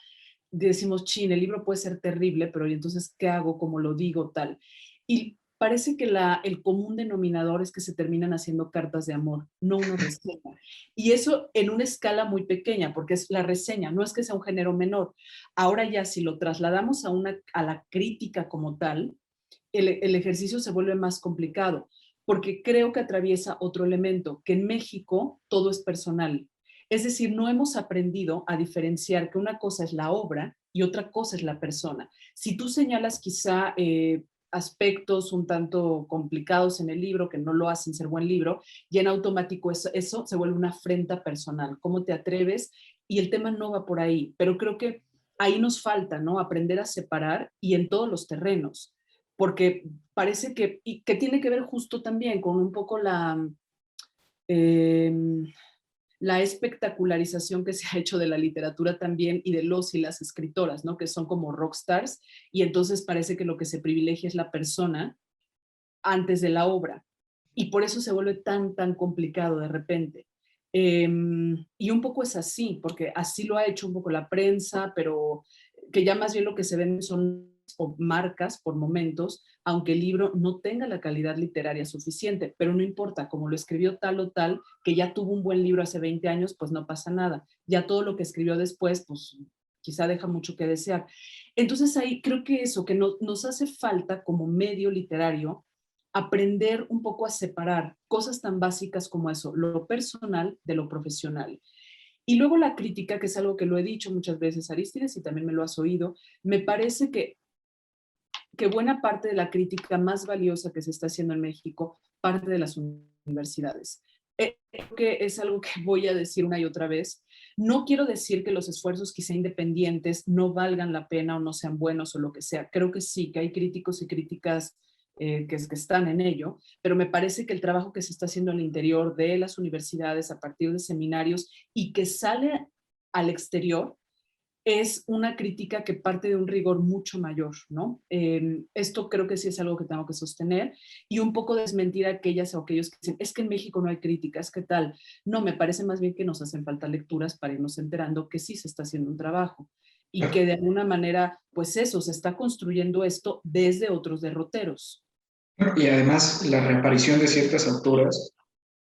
decimos, chin, el libro puede ser terrible, pero ¿y entonces qué hago? ¿Cómo lo digo? Tal. Y parece que el común denominador es que se terminan haciendo cartas de amor, no una reseña. Y eso en una escala muy pequeña, porque es la reseña, no es que sea un género menor. Ahora ya si lo trasladamos a la crítica como tal, el ejercicio se vuelve más complicado, porque creo que atraviesa otro elemento, que en México todo es personal. Es decir, no hemos aprendido a diferenciar que una cosa es la obra y otra cosa es la persona. Si tú señalas quizá aspectos un tanto complicados en el libro que no lo hacen ser buen libro, y en automático eso se vuelve una afrenta personal. ¿Cómo te atreves? Y el tema no va por ahí, pero creo que ahí nos falta, ¿no? Aprender a separar y en todos los terrenos, porque parece que tiene que ver justo también con un poco eh, la espectacularización que se ha hecho de la literatura también y de los y las escritoras, ¿no? Que son como rockstars, y entonces parece que lo que se privilegia es la persona antes de la obra. Y por eso se vuelve tan complicado de repente. Y un poco es así, porque así lo ha hecho un poco la prensa, pero que ya más bien lo que se ven son marcas por momentos, aunque el libro no tenga la calidad literaria suficiente, pero no importa, como lo escribió tal o tal, que ya tuvo un buen libro hace 20 años, pues no pasa nada. Ya todo lo que escribió después, pues quizá deja mucho que desear. Entonces ahí creo que eso, que nos hace falta como medio literario, aprender un poco a separar cosas tan básicas como eso, lo personal de lo profesional. Y luego la crítica, que es algo que lo he dicho muchas veces, Arístides, y también me lo has oído, me parece que buena parte de la crítica más valiosa que se está haciendo en México parte de las universidades. Creo que es algo que voy a decir una y otra vez. No quiero decir que los esfuerzos quizá independientes no valgan la pena o no sean buenos o lo que sea. Creo que sí, que hay críticos y críticas que están en ello, pero me parece que el trabajo que se está haciendo al interior de las universidades a partir de seminarios y que sale al exterior es una crítica que parte de un rigor mucho mayor, ¿no? Esto creo que sí es algo que tengo que sostener y un poco desmentir a aquellas o aquellos que dicen, es que en México no hay críticas, ¿qué tal? No, me parece más bien que nos hacen falta lecturas para irnos enterando que sí se está haciendo un trabajo y que de alguna manera, pues eso, se está construyendo esto desde otros derroteros. Y además la reaparición de ciertas autoras,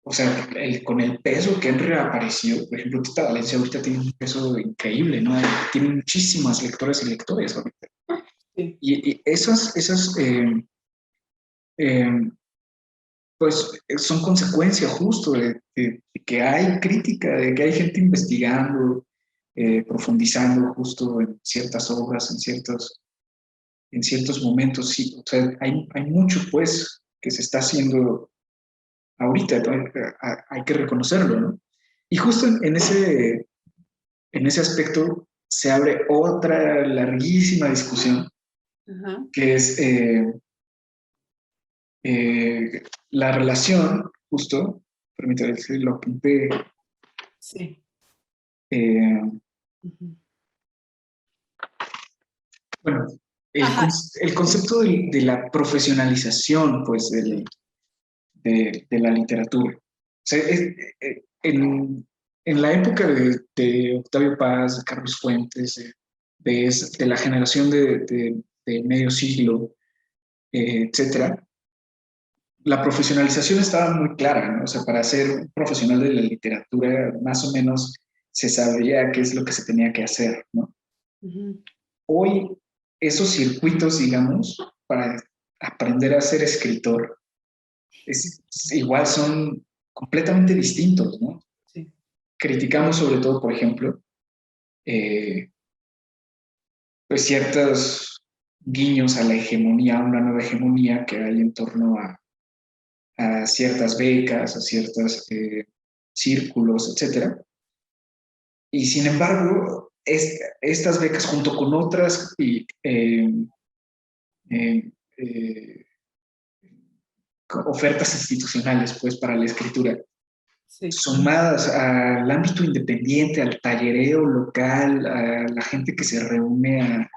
o sea, con el peso que han reaparecido, por ejemplo, Tita Valencia ahorita tiene un peso increíble, ¿no? Tiene muchísimas lectoras y lectores ahorita. Sí. Y esas pues son consecuencia justo de que hay crítica, de que hay gente investigando, profundizando justo en ciertas obras, en ciertos momentos. Sí, o sea, hay mucho pues que se está haciendo ahorita, ¿no? Hay que reconocerlo, ¿no? Y justo en ese aspecto se abre otra larguísima discusión, Ajá. que es la relación, justo, permítame decir, lo apunté, Sí. eh, Uh-huh. bueno, Ajá. el concepto de la profesionalización, pues, Sí. de la literatura. O sea, en la época de Octavio Paz, de Carlos Fuentes, de la generación de medio siglo, etcétera, la profesionalización estaba muy clara, ¿no? O sea, para ser un profesional de la literatura, más o menos se sabía qué es lo que se tenía que hacer, ¿no? Uh-huh. Hoy esos circuitos, digamos, para aprender a ser escritor, igual son completamente distintos, ¿no? Sí. Criticamos sobre todo, por ejemplo, eh, pues ciertos guiños a la hegemonía, a una nueva hegemonía que hay en torno a ciertas becas, a ciertos círculos, etcétera. Y sin embargo, estas becas junto con otras eh, eh, ofertas institucionales pues, para la escritura, Sí. sumadas al ámbito independiente, al tallereo local, a la gente que se reúne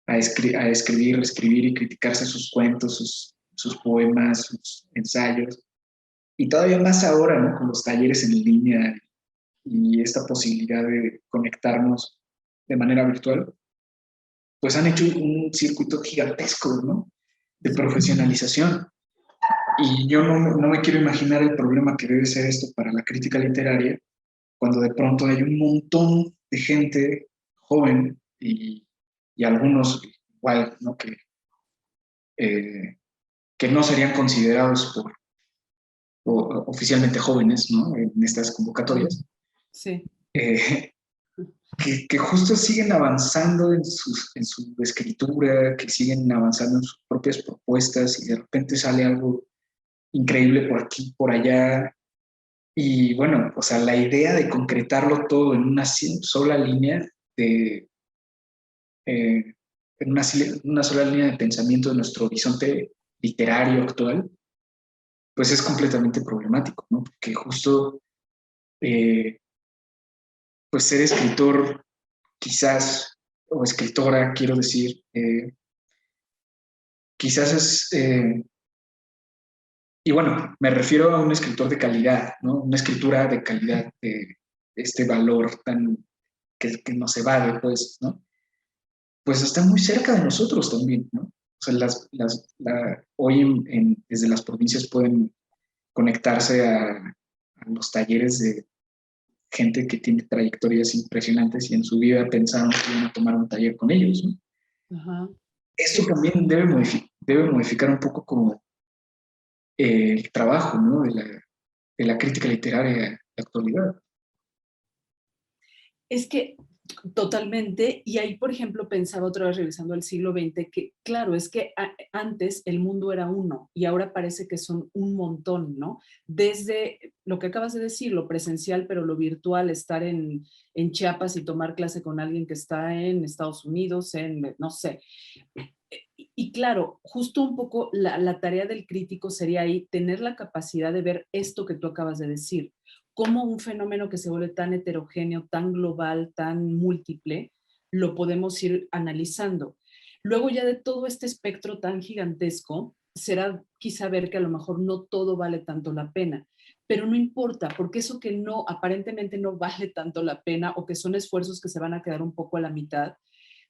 a escribir, reescribir y criticarse sus cuentos, sus poemas, sus ensayos. Y todavía más ahora, ¿no? Con los talleres en línea y esta posibilidad de conectarnos de manera virtual, pues han hecho un circuito gigantesco, ¿no? De profesionalización. Y yo no me quiero imaginar el problema que debe ser esto para la crítica literaria, cuando de pronto hay un montón de gente joven y algunos igual, ¿no? Que no serían considerados oficialmente jóvenes, ¿no? En estas convocatorias, Sí. eh, que justo siguen avanzando en su escritura, que siguen avanzando en sus propias propuestas y de repente sale algo increíble por aquí, por allá. Y bueno, o sea, la idea de concretarlo todo en una sola línea de, eh, en una sola línea de pensamiento de nuestro horizonte literario actual, pues es completamente problemático, ¿no? Porque justo, eh, pues ser escritor, quizás, o escritora, quiero decir, quizás es, y bueno, me refiero a un escritor de calidad, ¿no? Una escritura de calidad, de este valor tan que nos evade, pues, ¿no? Pues está muy cerca de nosotros también, ¿no? O sea, hoy desde las provincias pueden conectarse a los talleres de gente que tiene trayectorias impresionantes y en su vida pensaron que iban a tomar un taller con ellos, ¿no? Ajá. Esto Sí. también debe modificar un poco como el trabajo, ¿no? De la crítica literaria de la actualidad. Es que totalmente, y ahí, por ejemplo, pensaba otra vez revisando el siglo XX, que claro, es que antes el mundo era uno y ahora parece que son un montón, ¿no? Desde lo que acabas de decir, lo presencial, pero lo virtual, estar en Chiapas y tomar clase con alguien que está en Estados Unidos, no sé. Y claro, justo un poco la tarea del crítico sería ahí tener la capacidad de ver esto que tú acabas de decir, cómo un fenómeno que se vuelve tan heterogéneo, tan global, tan múltiple, lo podemos ir analizando. Luego ya de todo este espectro tan gigantesco, será quizá ver que a lo mejor no todo vale tanto la pena, pero no importa, porque eso que no, aparentemente no vale tanto la pena o que son esfuerzos que se van a quedar un poco a la mitad,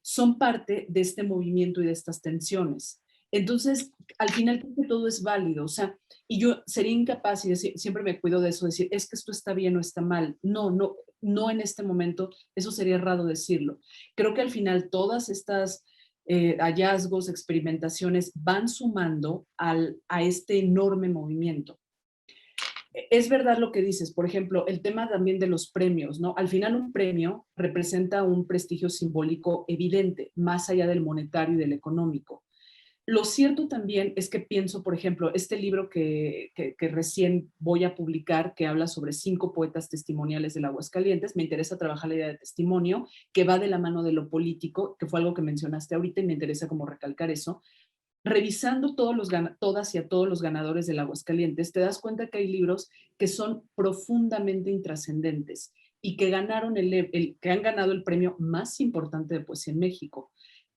son parte de este movimiento y de estas tensiones. Entonces, al final creo que todo es válido, o sea, y yo sería incapaz, y siempre me cuido de eso, decir, es que esto está bien o está mal. No, no, no en este momento, eso sería errado decirlo. Creo que al final todas estas hallazgos, experimentaciones van sumando a este enorme movimiento. Es verdad lo que dices, por ejemplo, el tema también de los premios, ¿no? Al final un premio representa un prestigio simbólico evidente, más allá del monetario y del económico. Lo cierto también es que pienso, por ejemplo, este libro que recién voy a publicar, que habla sobre 5 poetas testimoniales del Aguascalientes, me interesa trabajar la idea de testimonio, que va de la mano de lo político, que fue algo que mencionaste ahorita y me interesa como recalcar eso. Revisando todas y a todos los ganadores del Aguascalientes, te das cuenta que hay libros que son profundamente intrascendentes y que que han ganado el premio más importante de poesía en México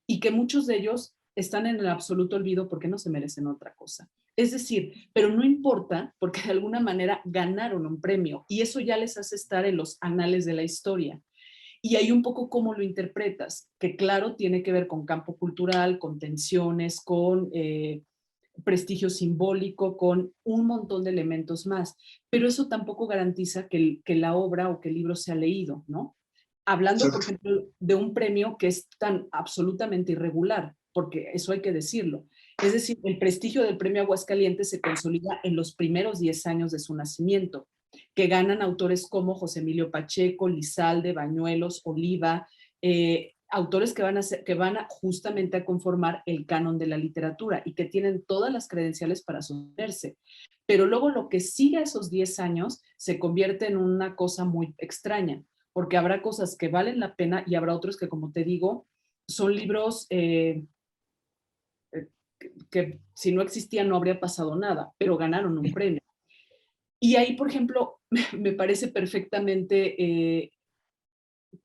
y que muchos de ellos están en el absoluto olvido porque no se merecen otra cosa. Es decir, pero no importa porque de alguna manera ganaron un premio y eso ya les hace estar en los anales de la historia. Y hay un poco cómo lo interpretas, que claro, tiene que ver con campo cultural, con tensiones, con prestigio simbólico, con un montón de elementos más, pero eso tampoco garantiza que la obra o que el libro sea leído, ¿no? Hablando, por ejemplo, de un premio que es tan absolutamente irregular, porque eso hay que decirlo. Es decir, el prestigio del Premio Aguascalientes se consolida en los primeros 10 años de su nacimiento, que ganan autores como José Emilio Pacheco, Lizalde, Bañuelos, Oliva, autores que van justamente a conformar el canon de la literatura y que tienen todas las credenciales para sostenerse. Pero luego lo que sigue a esos 10 años se convierte en una cosa muy extraña, porque habrá cosas que valen la pena y habrá otros que, como te digo, son libros que si no existían no habría pasado nada, pero ganaron un premio. Y ahí, por ejemplo, me parece perfectamente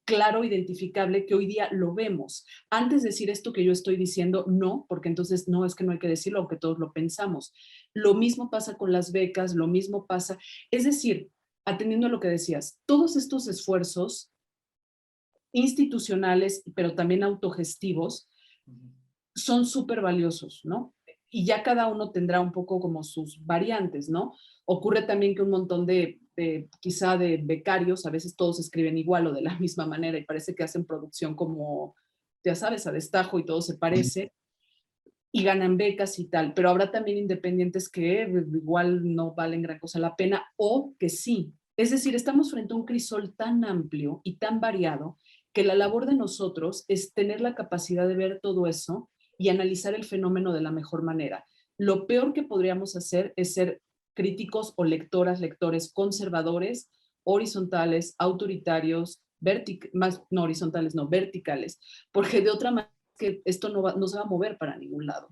claro, identificable, que hoy día lo vemos. Antes de decir esto que yo estoy diciendo, no, porque entonces no es que no hay que decirlo, aunque todos lo pensamos. Lo mismo pasa con las becas, lo mismo pasa. Es decir, atendiendo a lo que decías, todos estos esfuerzos institucionales, pero también autogestivos, son súper valiosos, ¿no? Y ya cada uno tendrá un poco como sus variantes, ¿no? Ocurre también que un montón quizá de becarios, a veces todos escriben igual o de la misma manera y parece que hacen producción como, ya sabes, a destajo y todo se parece y ganan becas y tal, pero habrá también independientes que igual no valen gran cosa la pena o que sí. Es decir, estamos frente a un crisol tan amplio y tan variado que la labor de nosotros es tener la capacidad de ver todo eso y analizar el fenómeno de la mejor manera. Lo peor que podríamos hacer es ser críticos o lectoras, lectores conservadores, horizontales, autoritarios, más, no horizontales, no, verticales, porque de otra manera que esto no se va a mover para ningún lado.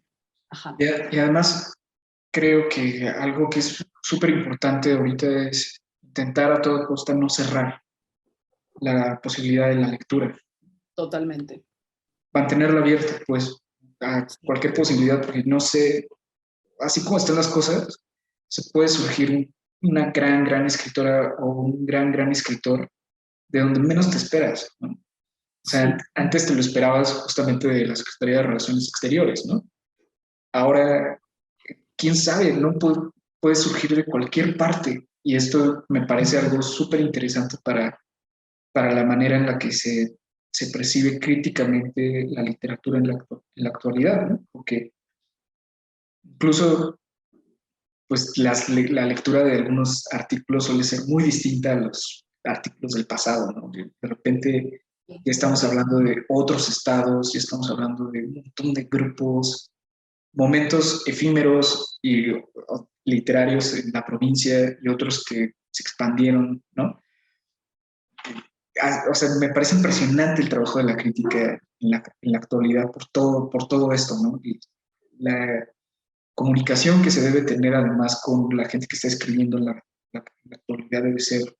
Ajá. Y además, creo que algo que es súper importante ahorita es intentar a toda costa no cerrar la posibilidad de la lectura, Totalmente. mantenerla abierta, pues, a cualquier posibilidad, porque no sé, así como están las cosas, se puede surgir una gran, gran escritora o un gran, gran escritor de donde menos te esperas, ¿no? O sea, Sí. antes te lo esperabas justamente de la Secretaría de Relaciones Exteriores, ¿no? Ahora, quién sabe, no puede surgir de cualquier parte. Y esto me parece algo súper interesante para la manera en la que se percibe críticamente la literatura en la actualidad, ¿no? Porque incluso pues la lectura de algunos artículos suele ser muy distinta a los artículos del pasado, ¿no? De repente ya estamos hablando de otros estados, ya estamos hablando de un montón de grupos, momentos efímeros y literarios en la provincia y otros que se expandieron, ¿no? O sea, me parece impresionante el trabajo de la crítica en la actualidad por todo esto, ¿no? Y la comunicación que se debe tener además con la gente que está escribiendo en la actualidad debe ser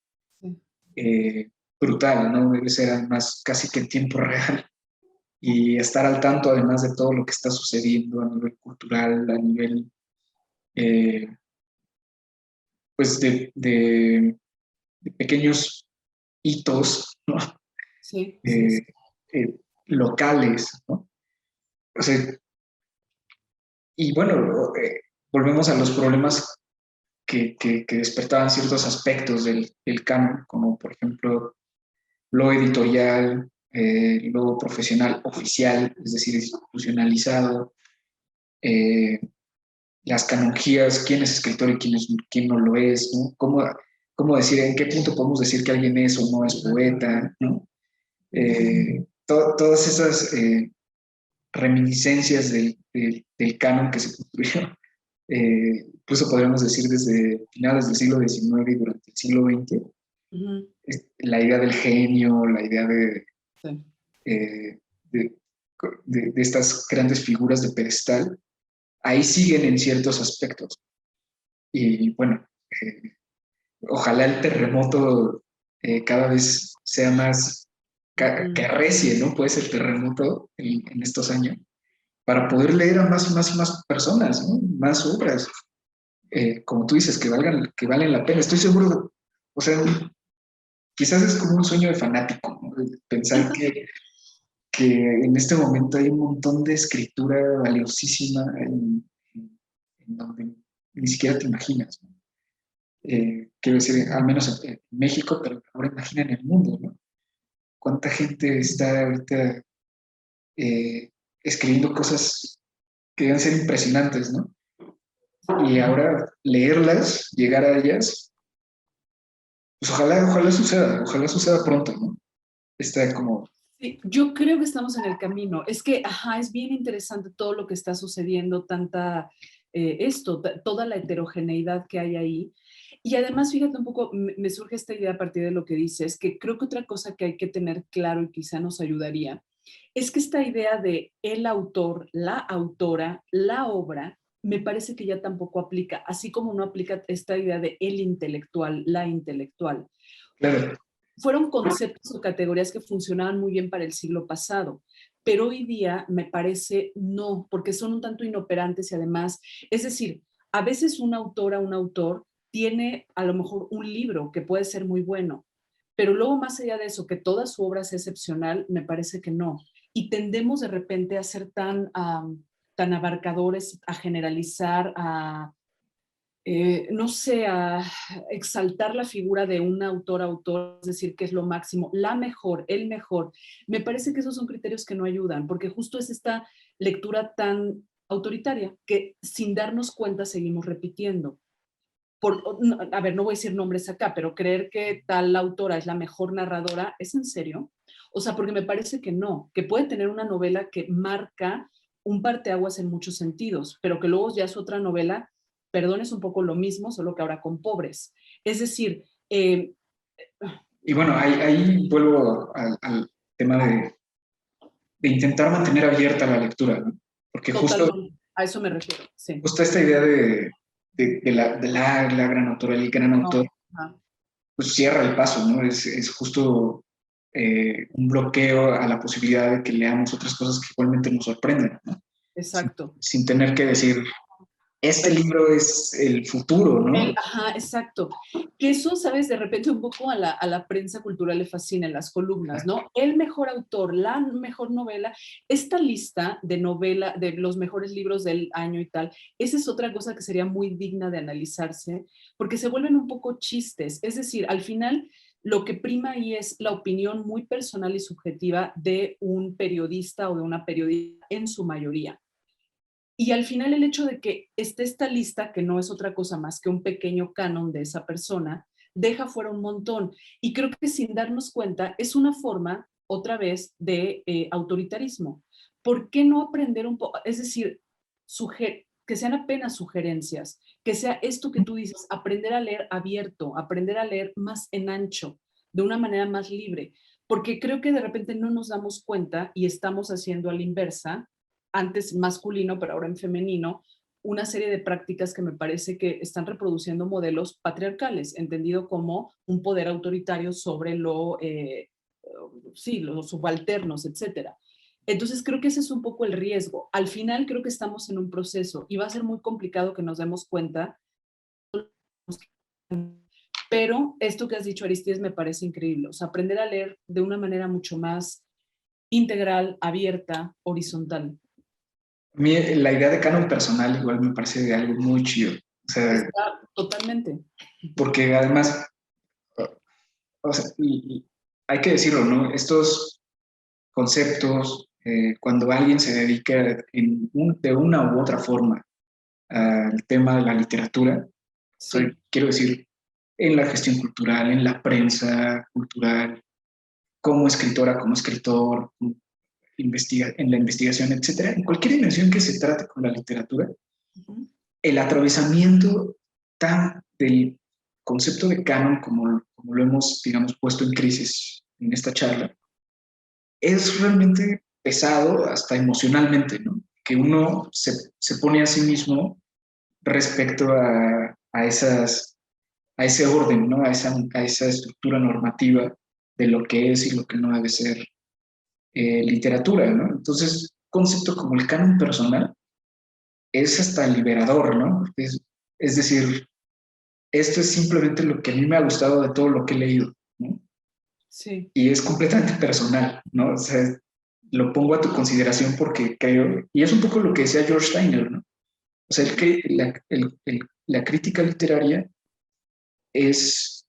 brutal, ¿no? Debe ser además casi que en tiempo real y estar al tanto además de todo lo que está sucediendo a nivel cultural, a nivel eh, pues de pequeños hitos, ¿no? Sí, sí, Eh, sí. locales, ¿no? O sea, y bueno, volvemos a los problemas que despertaban ciertos aspectos del canon, como por ejemplo lo editorial, lo profesional oficial, es decir, institucionalizado, eh, las canonjías, quién es escritor y quién no lo es, ¿no? ¿Cómo decir, en qué punto podemos decir que alguien es o no es poeta, ¿no? Todas esas reminiscencias del canon que se construyó, incluso podríamos decir desde finales del siglo XIX y durante el siglo XX, Uh-huh. la idea del genio, la idea Sí. eh, de, de estas grandes figuras de pedestal, ahí siguen en ciertos aspectos. Y bueno, ojalá el terremoto cada vez sea más, que arrecie, ¿no? Puede ser terremoto en estos años, para poder leer a más y más y más personas, ¿no? Más obras, como tú dices, que valen la pena. Estoy seguro, o sea, quizás es como un sueño de fanático, ¿no? Pensar que en este momento hay un montón de escritura valiosísima en donde ni siquiera te imaginas, ¿no? Quiero decir, al menos en México, pero ahora imagina en el mundo, ¿no? cuánta gente está ahorita escribiendo cosas que deben ser impresionantes, ¿no? Y ahora leerlas, llegar a ellas, pues ojalá suceda pronto, ¿no? Está como... Sí, yo creo que estamos en el camino. Es que, ajá, es bien interesante todo lo que está sucediendo, toda la heterogeneidad que hay ahí. Y además, fíjate un poco, me surge esta idea a partir de lo que dices, que creo que otra cosa que hay que tener claro y quizá nos ayudaría, es que esta idea de el autor, la autora, la obra, me parece que ya tampoco aplica, así como no aplica esta idea de el intelectual, la intelectual. Claro. Fueron conceptos o categorías que funcionaban muy bien para el siglo pasado, pero hoy día me parece no, porque son un tanto inoperantes y además, es decir, a veces una autora, un autor tiene a lo mejor un libro que puede ser muy bueno, pero luego más allá de eso, que toda su obra sea excepcional, me parece que no. Y tendemos de repente a ser tan abarcadores, a generalizar, no sé, a exaltar la figura de un autor, es decir, que es lo máximo, la mejor, el mejor. Me parece que esos son criterios que no ayudan, porque justo es esta lectura tan autoritaria que sin darnos cuenta seguimos repitiendo. A ver, no voy a decir nombres acá, pero creer que tal autora es la mejor narradora, ¿es en serio? O sea, porque me parece que no, que puede tener una novela que marca un parteaguas en muchos sentidos, pero que luego ya es otra novela, perdón, es un poco lo mismo, solo que ahora con pobres. Es decir, Y bueno, ahí vuelvo al tema de intentar mantener abierta la lectura, ¿no? Porque totalmente, a eso me refiero, sí. justo esta idea de la gran autora, el gran No, autor, ajá, pues cierra el paso, ¿no? Es justo un bloqueo a la posibilidad de que leamos otras cosas que igualmente nos sorprenden, ¿no? exacto. Sin tener que decir, este libro es el futuro, ¿no? Ajá, exacto. Que eso, sabes, de repente un poco a la prensa cultural le fascina en las columnas, ¿no? El mejor autor, la mejor novela, esta lista de novela, de los mejores libros del año y tal, esa es otra cosa que sería muy digna de analizarse, porque se vuelven un poco chistes. Es decir, al final, lo que prima ahí es la opinión muy personal y subjetiva de un periodista o de una periodista en su mayoría. Y al final el hecho de que esté esta lista, que no es otra cosa más que un pequeño canon de esa persona, deja fuera un montón. Y creo que sin darnos cuenta es una forma, otra vez, de autoritarismo. ¿Por qué no aprender un poco? Es decir, que sean apenas sugerencias, que sea esto que tú dices, aprender a leer abierto, aprender a leer más en ancho, de una manera más libre. Porque creo que de repente no nos damos cuenta y estamos haciendo a la inversa, antes masculino, pero ahora en femenino, una serie de prácticas que me parece que están reproduciendo modelos patriarcales, entendido como un poder autoritario sobre sí, los subalternos, etcétera. Entonces creo que ese es un poco el riesgo. Al final creo que estamos en un proceso y va a ser muy complicado que nos demos cuenta, pero esto que has dicho, Aristides, me parece increíble. O sea, aprender a leer de una manera mucho más integral, abierta, horizontal. A mí la idea de canon personal igual me parece de algo muy chido. O sea, Está totalmente. porque además, o sea, y hay que decirlo, ¿no? Estos conceptos, cuando alguien se dedica de una u otra forma al tema de la literatura, Sí, quiero decir, en la gestión cultural, en la prensa cultural, como escritora, como escritor, en la investigación, etcétera, en cualquier dimensión que se trate con la literatura, uh-huh, el atravesamiento del concepto de canon, como lo hemos, digamos, puesto en crisis en esta charla, es realmente pesado hasta emocionalmente, ¿no? Que uno se pone a sí mismo respecto a ese orden, ¿no? A esa estructura normativa de lo que es y lo que no debe ser literatura, ¿no? Entonces, concepto como el canon personal es hasta liberador, ¿no? Es decir, esto es simplemente lo que a mí me ha gustado de todo lo que he leído, ¿no? sí, Y es completamente personal, ¿no? O sea, lo pongo a tu consideración porque creo, y es un poco lo que decía George Steiner, ¿no? O sea, la crítica literaria es,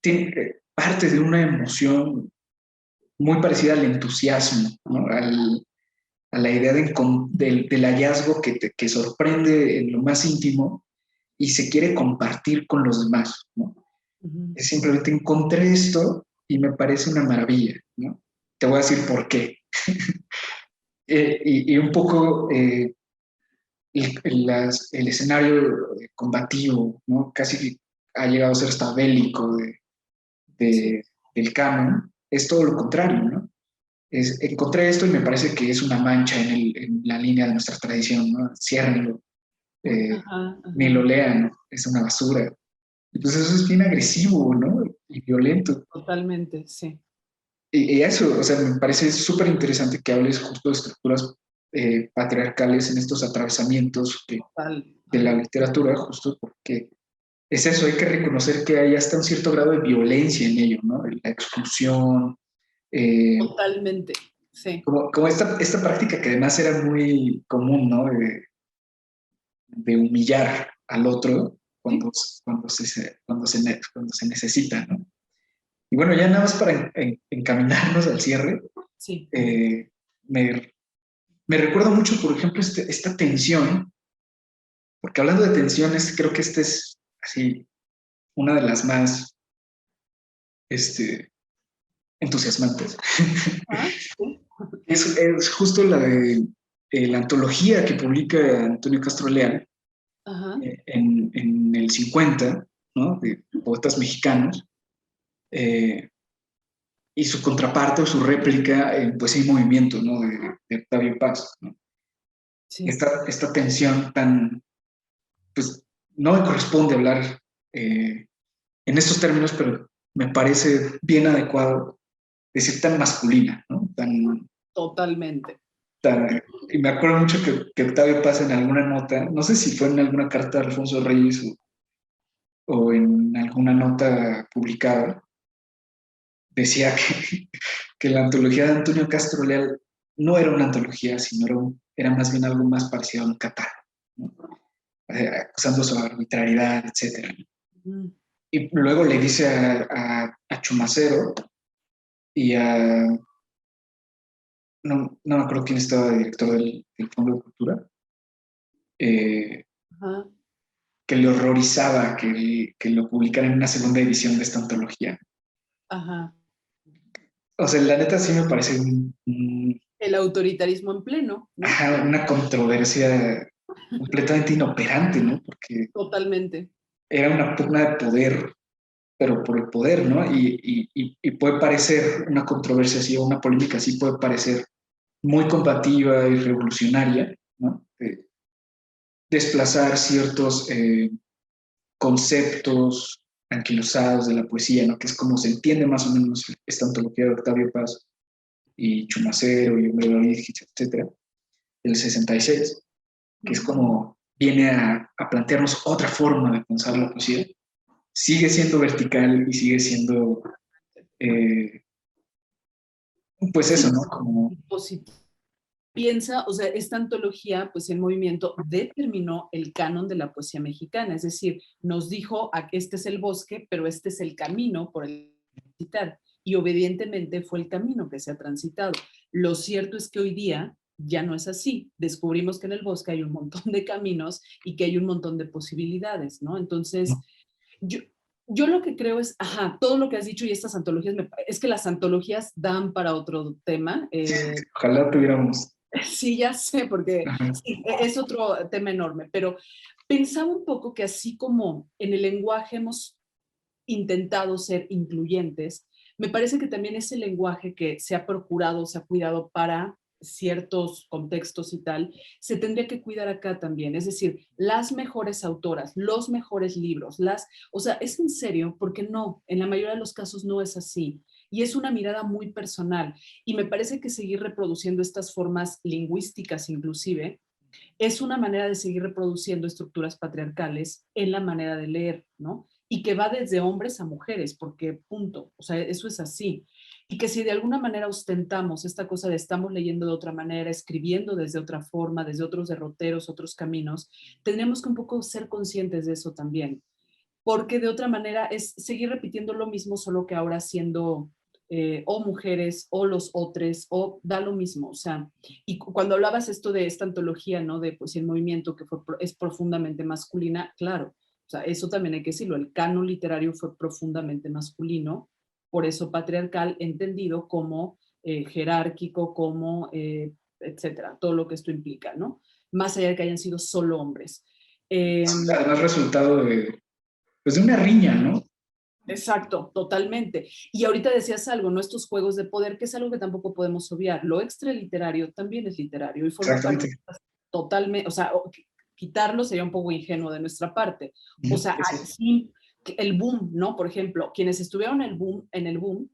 tiene, parte de una emoción muy parecida al entusiasmo, ¿no? A la idea del hallazgo que sorprende en lo más íntimo y se quiere compartir con los demás, ¿no? Es simplemente encontré esto y me parece una maravilla, ¿no? Te voy a decir por qué. Y un poco el escenario combativo, ¿no? Casi ha llegado a ser hasta bélico Sí. del canon, es todo lo contrario, ¿no? Encontré esto y me parece que es una mancha en la línea de nuestra tradición, ¿no? Ciérrenlo, Ajá, ni lo ajá. lean, es una basura. Entonces eso es bien agresivo, ¿no? Y violento. Totalmente, sí. Y eso, o sea, me parece súper interesante que hables justo de estructuras patriarcales en estos atravesamientos Total. de la Ajá. literatura, justo porque es eso, hay que reconocer que hay hasta un cierto grado de violencia en ello, ¿no? La exclusión, eh, Totalmente, sí. como esta práctica que además era muy común, ¿no? De humillar al otro Sí, cuando se necesita, ¿no? Y bueno, ya nada más para encaminarnos al cierre, sí. eh, me, me recuerda mucho, por ejemplo, esta tensión, porque hablando de tensiones, creo que esta es así una de las más este, entusiasmantes. Ah, sí. Es justo la de la antología que publica Antonio Castro Leal Ajá. en el 50, ¿no? De poetas mexicanos, eh, y su contraparte o su réplica en Poesía y Movimiento, ¿no? De Octavio Paz, ¿no? Sí. Esta tensión tan, pues no me corresponde hablar en estos términos, pero me parece bien adecuado decir tan masculina, ¿no? Totalmente. Y me acuerdo mucho que Octavio Paz en alguna nota, no sé si fue en alguna carta de Alfonso Reyes o en alguna nota publicada, decía que la antología de Antonio Castro Leal no era una antología, sino era más bien algo más parecido a un catálogo, ¿no? Acusando su arbitrariedad, etc. Mm. Y luego le dice a Chumacero y no me acuerdo quién estaba de director del Fondo de Cultura, eh, Ajá. que le horrorizaba que lo publicaran en una segunda edición de esta antología. Ajá. O sea, la neta sí me parece El autoritarismo en pleno, ¿no? una controversia completamente inoperante, ¿no? Porque Totalmente. era una pugna de poder, pero por el poder, ¿no? Y puede parecer una controversia así o una polémica así, puede parecer muy combativa y revolucionaria, ¿no? Desplazar ciertos conceptos anquilosados de la poesía, ¿no? Que es como se entiende más o menos esta antología de Octavio Paz y Chumacero y Hombre David, etcétera, del 66, que es como viene a plantearnos otra forma de pensar la poesía. Sigue siendo vertical y sigue siendo, eh, pues eso, Sí, ¿no? Como, positivo. Piensa, o sea, esta antología, pues en movimiento, determinó el canon de la poesía mexicana, es decir, nos dijo que este es el bosque, pero este es el camino por el que transitar, y obedientemente fue el camino que se ha transitado. Lo cierto es que hoy día ya no es así. Descubrimos que en el bosque hay un montón de caminos y que hay un montón de posibilidades, ¿no? Entonces, yo, yo lo que creo es, ajá, todo lo que has dicho y estas antologías, es que las antologías dan para otro tema. ojalá tuviéramos. Sí, ya sé, porque Ajá. sí, es otro tema enorme, pero pensaba un poco que así como en el lenguaje hemos intentado ser incluyentes, me parece que también ese lenguaje que se ha procurado, se ha cuidado para ciertos contextos y tal, se tendría que cuidar acá también. Es decir, las mejores autoras, los mejores libros, o sea, es en serio, porque no, en la mayoría de los casos no es así. Y es una mirada muy personal. Y me parece que seguir reproduciendo estas formas lingüísticas inclusive es una manera de seguir reproduciendo estructuras patriarcales en la manera de leer, ¿no? Y que va desde hombres a mujeres, porque punto, o sea, eso es así. Y que si de alguna manera ostentamos esta cosa de estamos leyendo de otra manera, escribiendo desde otra forma, desde otros derroteros, otros caminos, tendremos que un poco ser conscientes de eso también. porque de otra manera es seguir repitiendo lo mismo, solo que ahora siendo o mujeres o los otros, o da lo mismo. O sea, y cuando hablabas esto de esta antología, ¿no? De pues el movimiento que es profundamente masculina, claro, o sea, eso también hay que decirlo, el canon literario fue profundamente masculino, por eso patriarcal, entendido como jerárquico, como etcétera, todo lo que esto implica, ¿no? Más allá de que hayan sido solo hombres. Además, resultado de, pues, de una riña, ¿no? Exacto, totalmente. Y ahorita decías algo, ¿no? Estos juegos de poder, que es algo que tampoco podemos obviar. Lo extraliterario también es literario y forma parte Exactamente. totalmente, o sea, quitarlo sería un poco ingenuo de nuestra parte. O sea, Sí, sí, el boom, ¿no? Por ejemplo, quienes estuvieron en el boom,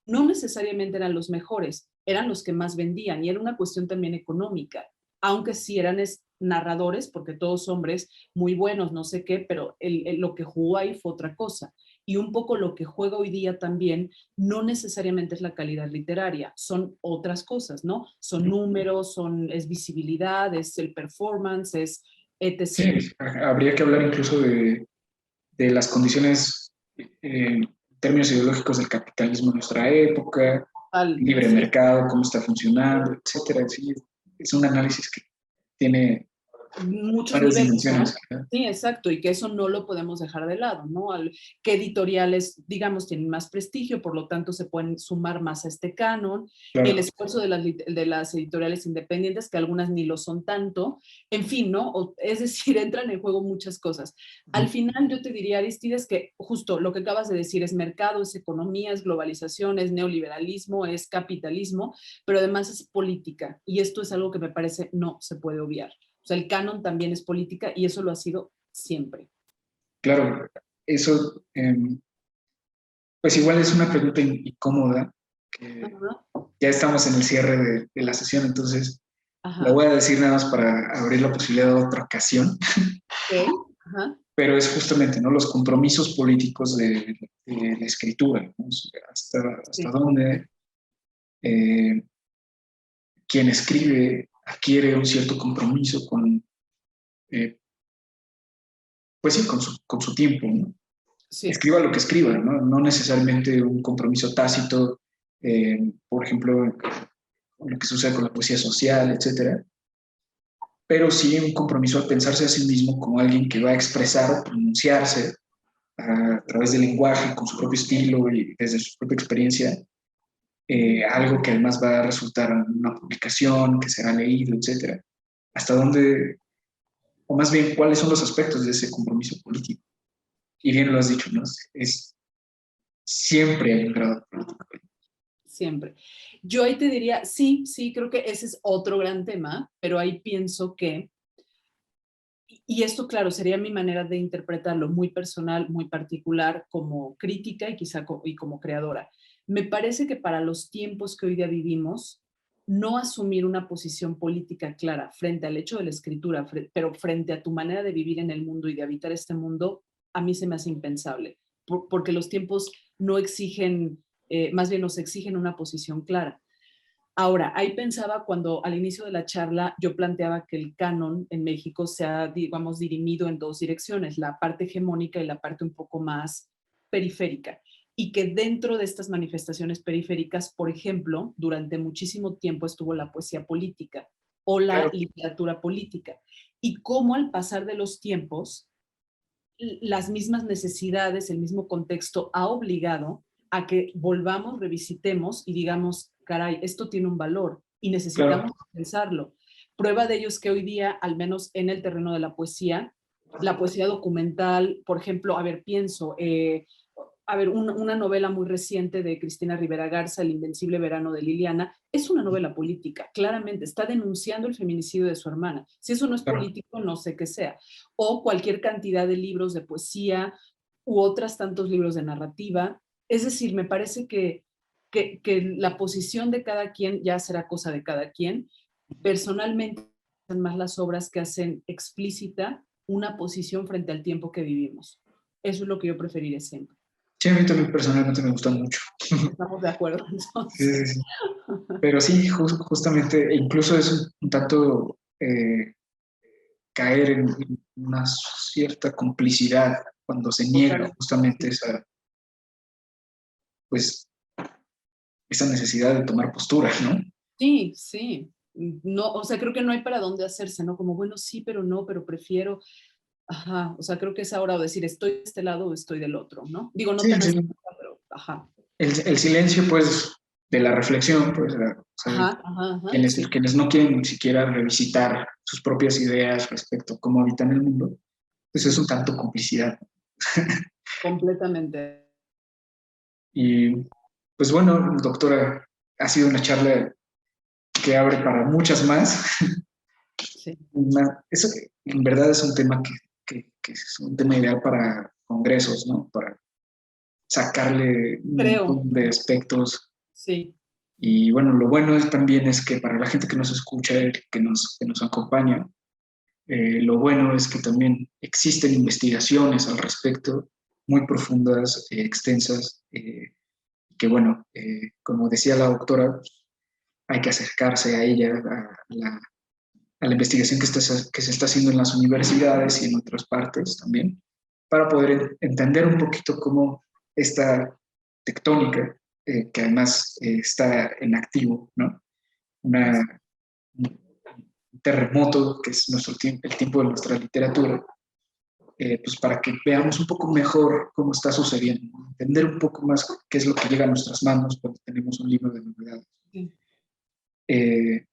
no necesariamente eran los mejores, eran los que más vendían y era una cuestión también económica, aunque sí eran narradores, porque todos hombres muy buenos, no sé qué, pero lo que jugó ahí fue otra cosa. Y un poco lo que juega hoy día también no necesariamente es la calidad literaria, son otras cosas, ¿no? Son números, es visibilidad, es el performance, es sí, etc. habría que hablar incluso de las condiciones, en términos ideológicos del capitalismo en nuestra época, libre Sí, mercado, cómo está funcionando, etcétera. Sí, es un análisis que tiene muchos varias niveles, dimensiones. ¿no? Sí, exacto, y que eso no lo podemos dejar de lado, ¿no? ¿Qué editoriales, digamos, tienen más prestigio, por lo tanto se pueden sumar más a este canon? El Claro. esfuerzo de las editoriales independientes, que algunas ni lo son tanto, en fin, ¿no? Es decir, entran en juego muchas cosas. Al final yo te diría, Aristides, que justo lo que acabas de decir es mercado, es economía, es globalización, es neoliberalismo, es capitalismo, pero además es política, y esto es algo que me parece no se puede obviar. O sea, el canon también es política y eso lo ha sido siempre. Claro, eso, pues igual es una pregunta incómoda, que Ajá, ya estamos en el cierre de la sesión, entonces la ajá, voy a decir nada más para abrir la posibilidad de otra ocasión, ok, ajá, pero es justamente, ¿no? Los compromisos políticos de la escritura, ¿no? O sea, hasta sí, dónde eh, quien escribe adquiere un cierto compromiso con, eh, pues sí, con su tiempo, ¿no? sí, Escriba lo que escriba, ¿no? No necesariamente un compromiso tácito, por ejemplo, lo que sucede con la poesía social, etcétera, pero sí un compromiso a pensarse a sí mismo como alguien que va a expresar o pronunciarse a través del lenguaje, con su propio estilo y desde su propia experiencia, algo que además va a resultar en una publicación, que será leído, etcétera. ¿Hasta dónde, o más bien, cuáles son los aspectos de ese compromiso político? Y bien lo has dicho, ¿no? Es, siempre hay un grado político. siempre. Yo ahí te diría, sí, sí, creo que ese es otro gran tema, pero ahí pienso que, y esto claro, sería mi manera de interpretarlo, muy personal, muy particular, como crítica y quizá y como creadora. Me parece que para los tiempos que hoy día vivimos, no asumir una posición política clara frente al hecho de la escritura, pero frente a tu manera de vivir en el mundo y de habitar este mundo, a mí se me hace impensable, porque los tiempos no exigen, más bien nos exigen una posición clara. Ahora, ahí pensaba cuando al inicio de la charla yo planteaba que el canon en México se ha, digamos, dirimido en dos direcciones, la parte hegemónica y la parte un poco más periférica. Y que dentro de estas manifestaciones periféricas, por ejemplo, durante muchísimo tiempo estuvo la poesía política o la Claro, literatura política. Y cómo al pasar de los tiempos, las mismas necesidades, el mismo contexto ha obligado a que volvamos, revisitemos y digamos, caray, esto tiene un valor y claro. necesitamos pensarlo. Prueba de ello es que hoy día, al menos en el terreno de la poesía documental, por ejemplo, a ver, pienso, a ver, una novela muy reciente de Cristina Rivera Garza, El Invencible Verano de Liliana, es una novela política, claramente, está denunciando el feminicidio de su hermana. Si eso no es Claro. político, no sé qué sea. O cualquier cantidad de libros de poesía u otras tantos libros de narrativa. Es decir, me parece que la posición de cada quien ya será cosa de cada quien. Personalmente, son más las obras que hacen explícita una posición frente al tiempo que vivimos. Eso es lo que yo preferiré siempre. Sí, a mí también personalmente me gusta mucho. Estamos de acuerdo, Sí, sí, entonces. sí. Pero sí, justamente, e incluso es un tanto caer en una cierta complicidad Cuando se niega Totalmente. justamente pues, esa necesidad de tomar postura, ¿no? Sí, sí. No, o sea, creo que no hay para dónde hacerse, ¿no? Como, bueno, sí, pero no, pero prefiero. Ajá, o sea, creo que es ahora decir, estoy de este lado o estoy del otro, ¿no? Digo, no Sí, te sí. respeto, pero ajá. El silencio, pues, de la reflexión, pues, o sea, Ajá, ajá, ajá, quienes, sí, quienes no quieren ni siquiera revisitar sus propias ideas respecto a cómo habitan el mundo, pues es un tanto complicidad. completamente. Y pues bueno, doctora, ha sido una charla que abre para muchas más. Sí, Eso en verdad es un tema que es un tema ideal para congresos, ¿no? Para sacarle un creo, montón de aspectos. sí, Y bueno, lo bueno también es que para la gente que nos escucha, que nos acompaña, lo bueno es que también existen investigaciones al respecto, muy profundas, extensas, que bueno, como decía la doctora, hay que acercarse a ella, a la investigación que se está haciendo en las universidades y en otras partes también, para poder entender un poquito cómo esta tectónica, que además está en activo, ¿no? Un terremoto, que es el tiempo de nuestra literatura, pues para que veamos un poco mejor cómo está sucediendo, entender un poco más qué es lo que llega a nuestras manos cuando tenemos un libro de novedades. sí. Eh,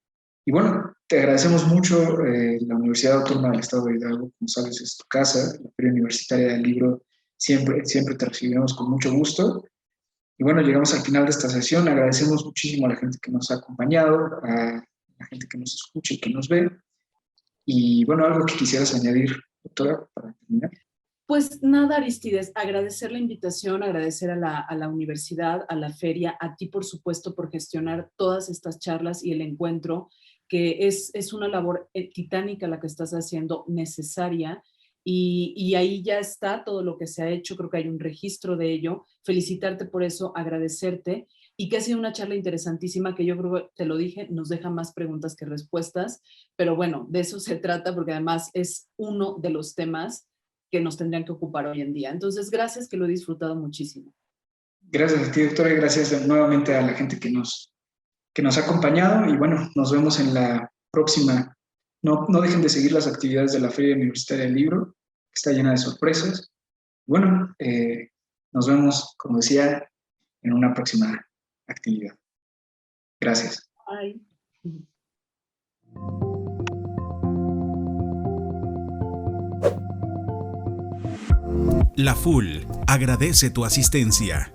y bueno, te agradecemos mucho. La Universidad Autónoma del Estado de Hidalgo, como sabes, es tu casa. La Feria Universitaria del Libro siempre, siempre te recibiremos con mucho gusto. Y bueno, llegamos al final de esta sesión. Agradecemos muchísimo a la gente que nos ha acompañado, a la gente que nos escucha y que nos ve. Y bueno, algo que quisieras añadir, doctora, para terminar. Pues nada, Aristides, agradecer la invitación, agradecer a la universidad, a la feria, a ti, por supuesto, por gestionar todas estas charlas y el encuentro, que es una labor titánica la que estás haciendo, necesaria, y ahí ya está todo lo que se ha hecho, creo que hay un registro de ello. Felicitarte por eso, agradecerte, y que ha sido una charla interesantísima que yo creo, te lo dije, nos deja más preguntas que respuestas, pero bueno, de eso se trata, porque además es uno de los temas que nos tendrían que ocupar hoy en día. Entonces, gracias, que lo he disfrutado muchísimo. Gracias a ti, doctora, y gracias nuevamente a la gente que nos ha acompañado. Y bueno, nos vemos en la próxima. No, no dejen de seguir las actividades de la Feria Universitaria del Libro, que está llena de sorpresas. Bueno, nos vemos, como decía, en una próxima actividad. Gracias. Bye. La FUL agradece tu asistencia.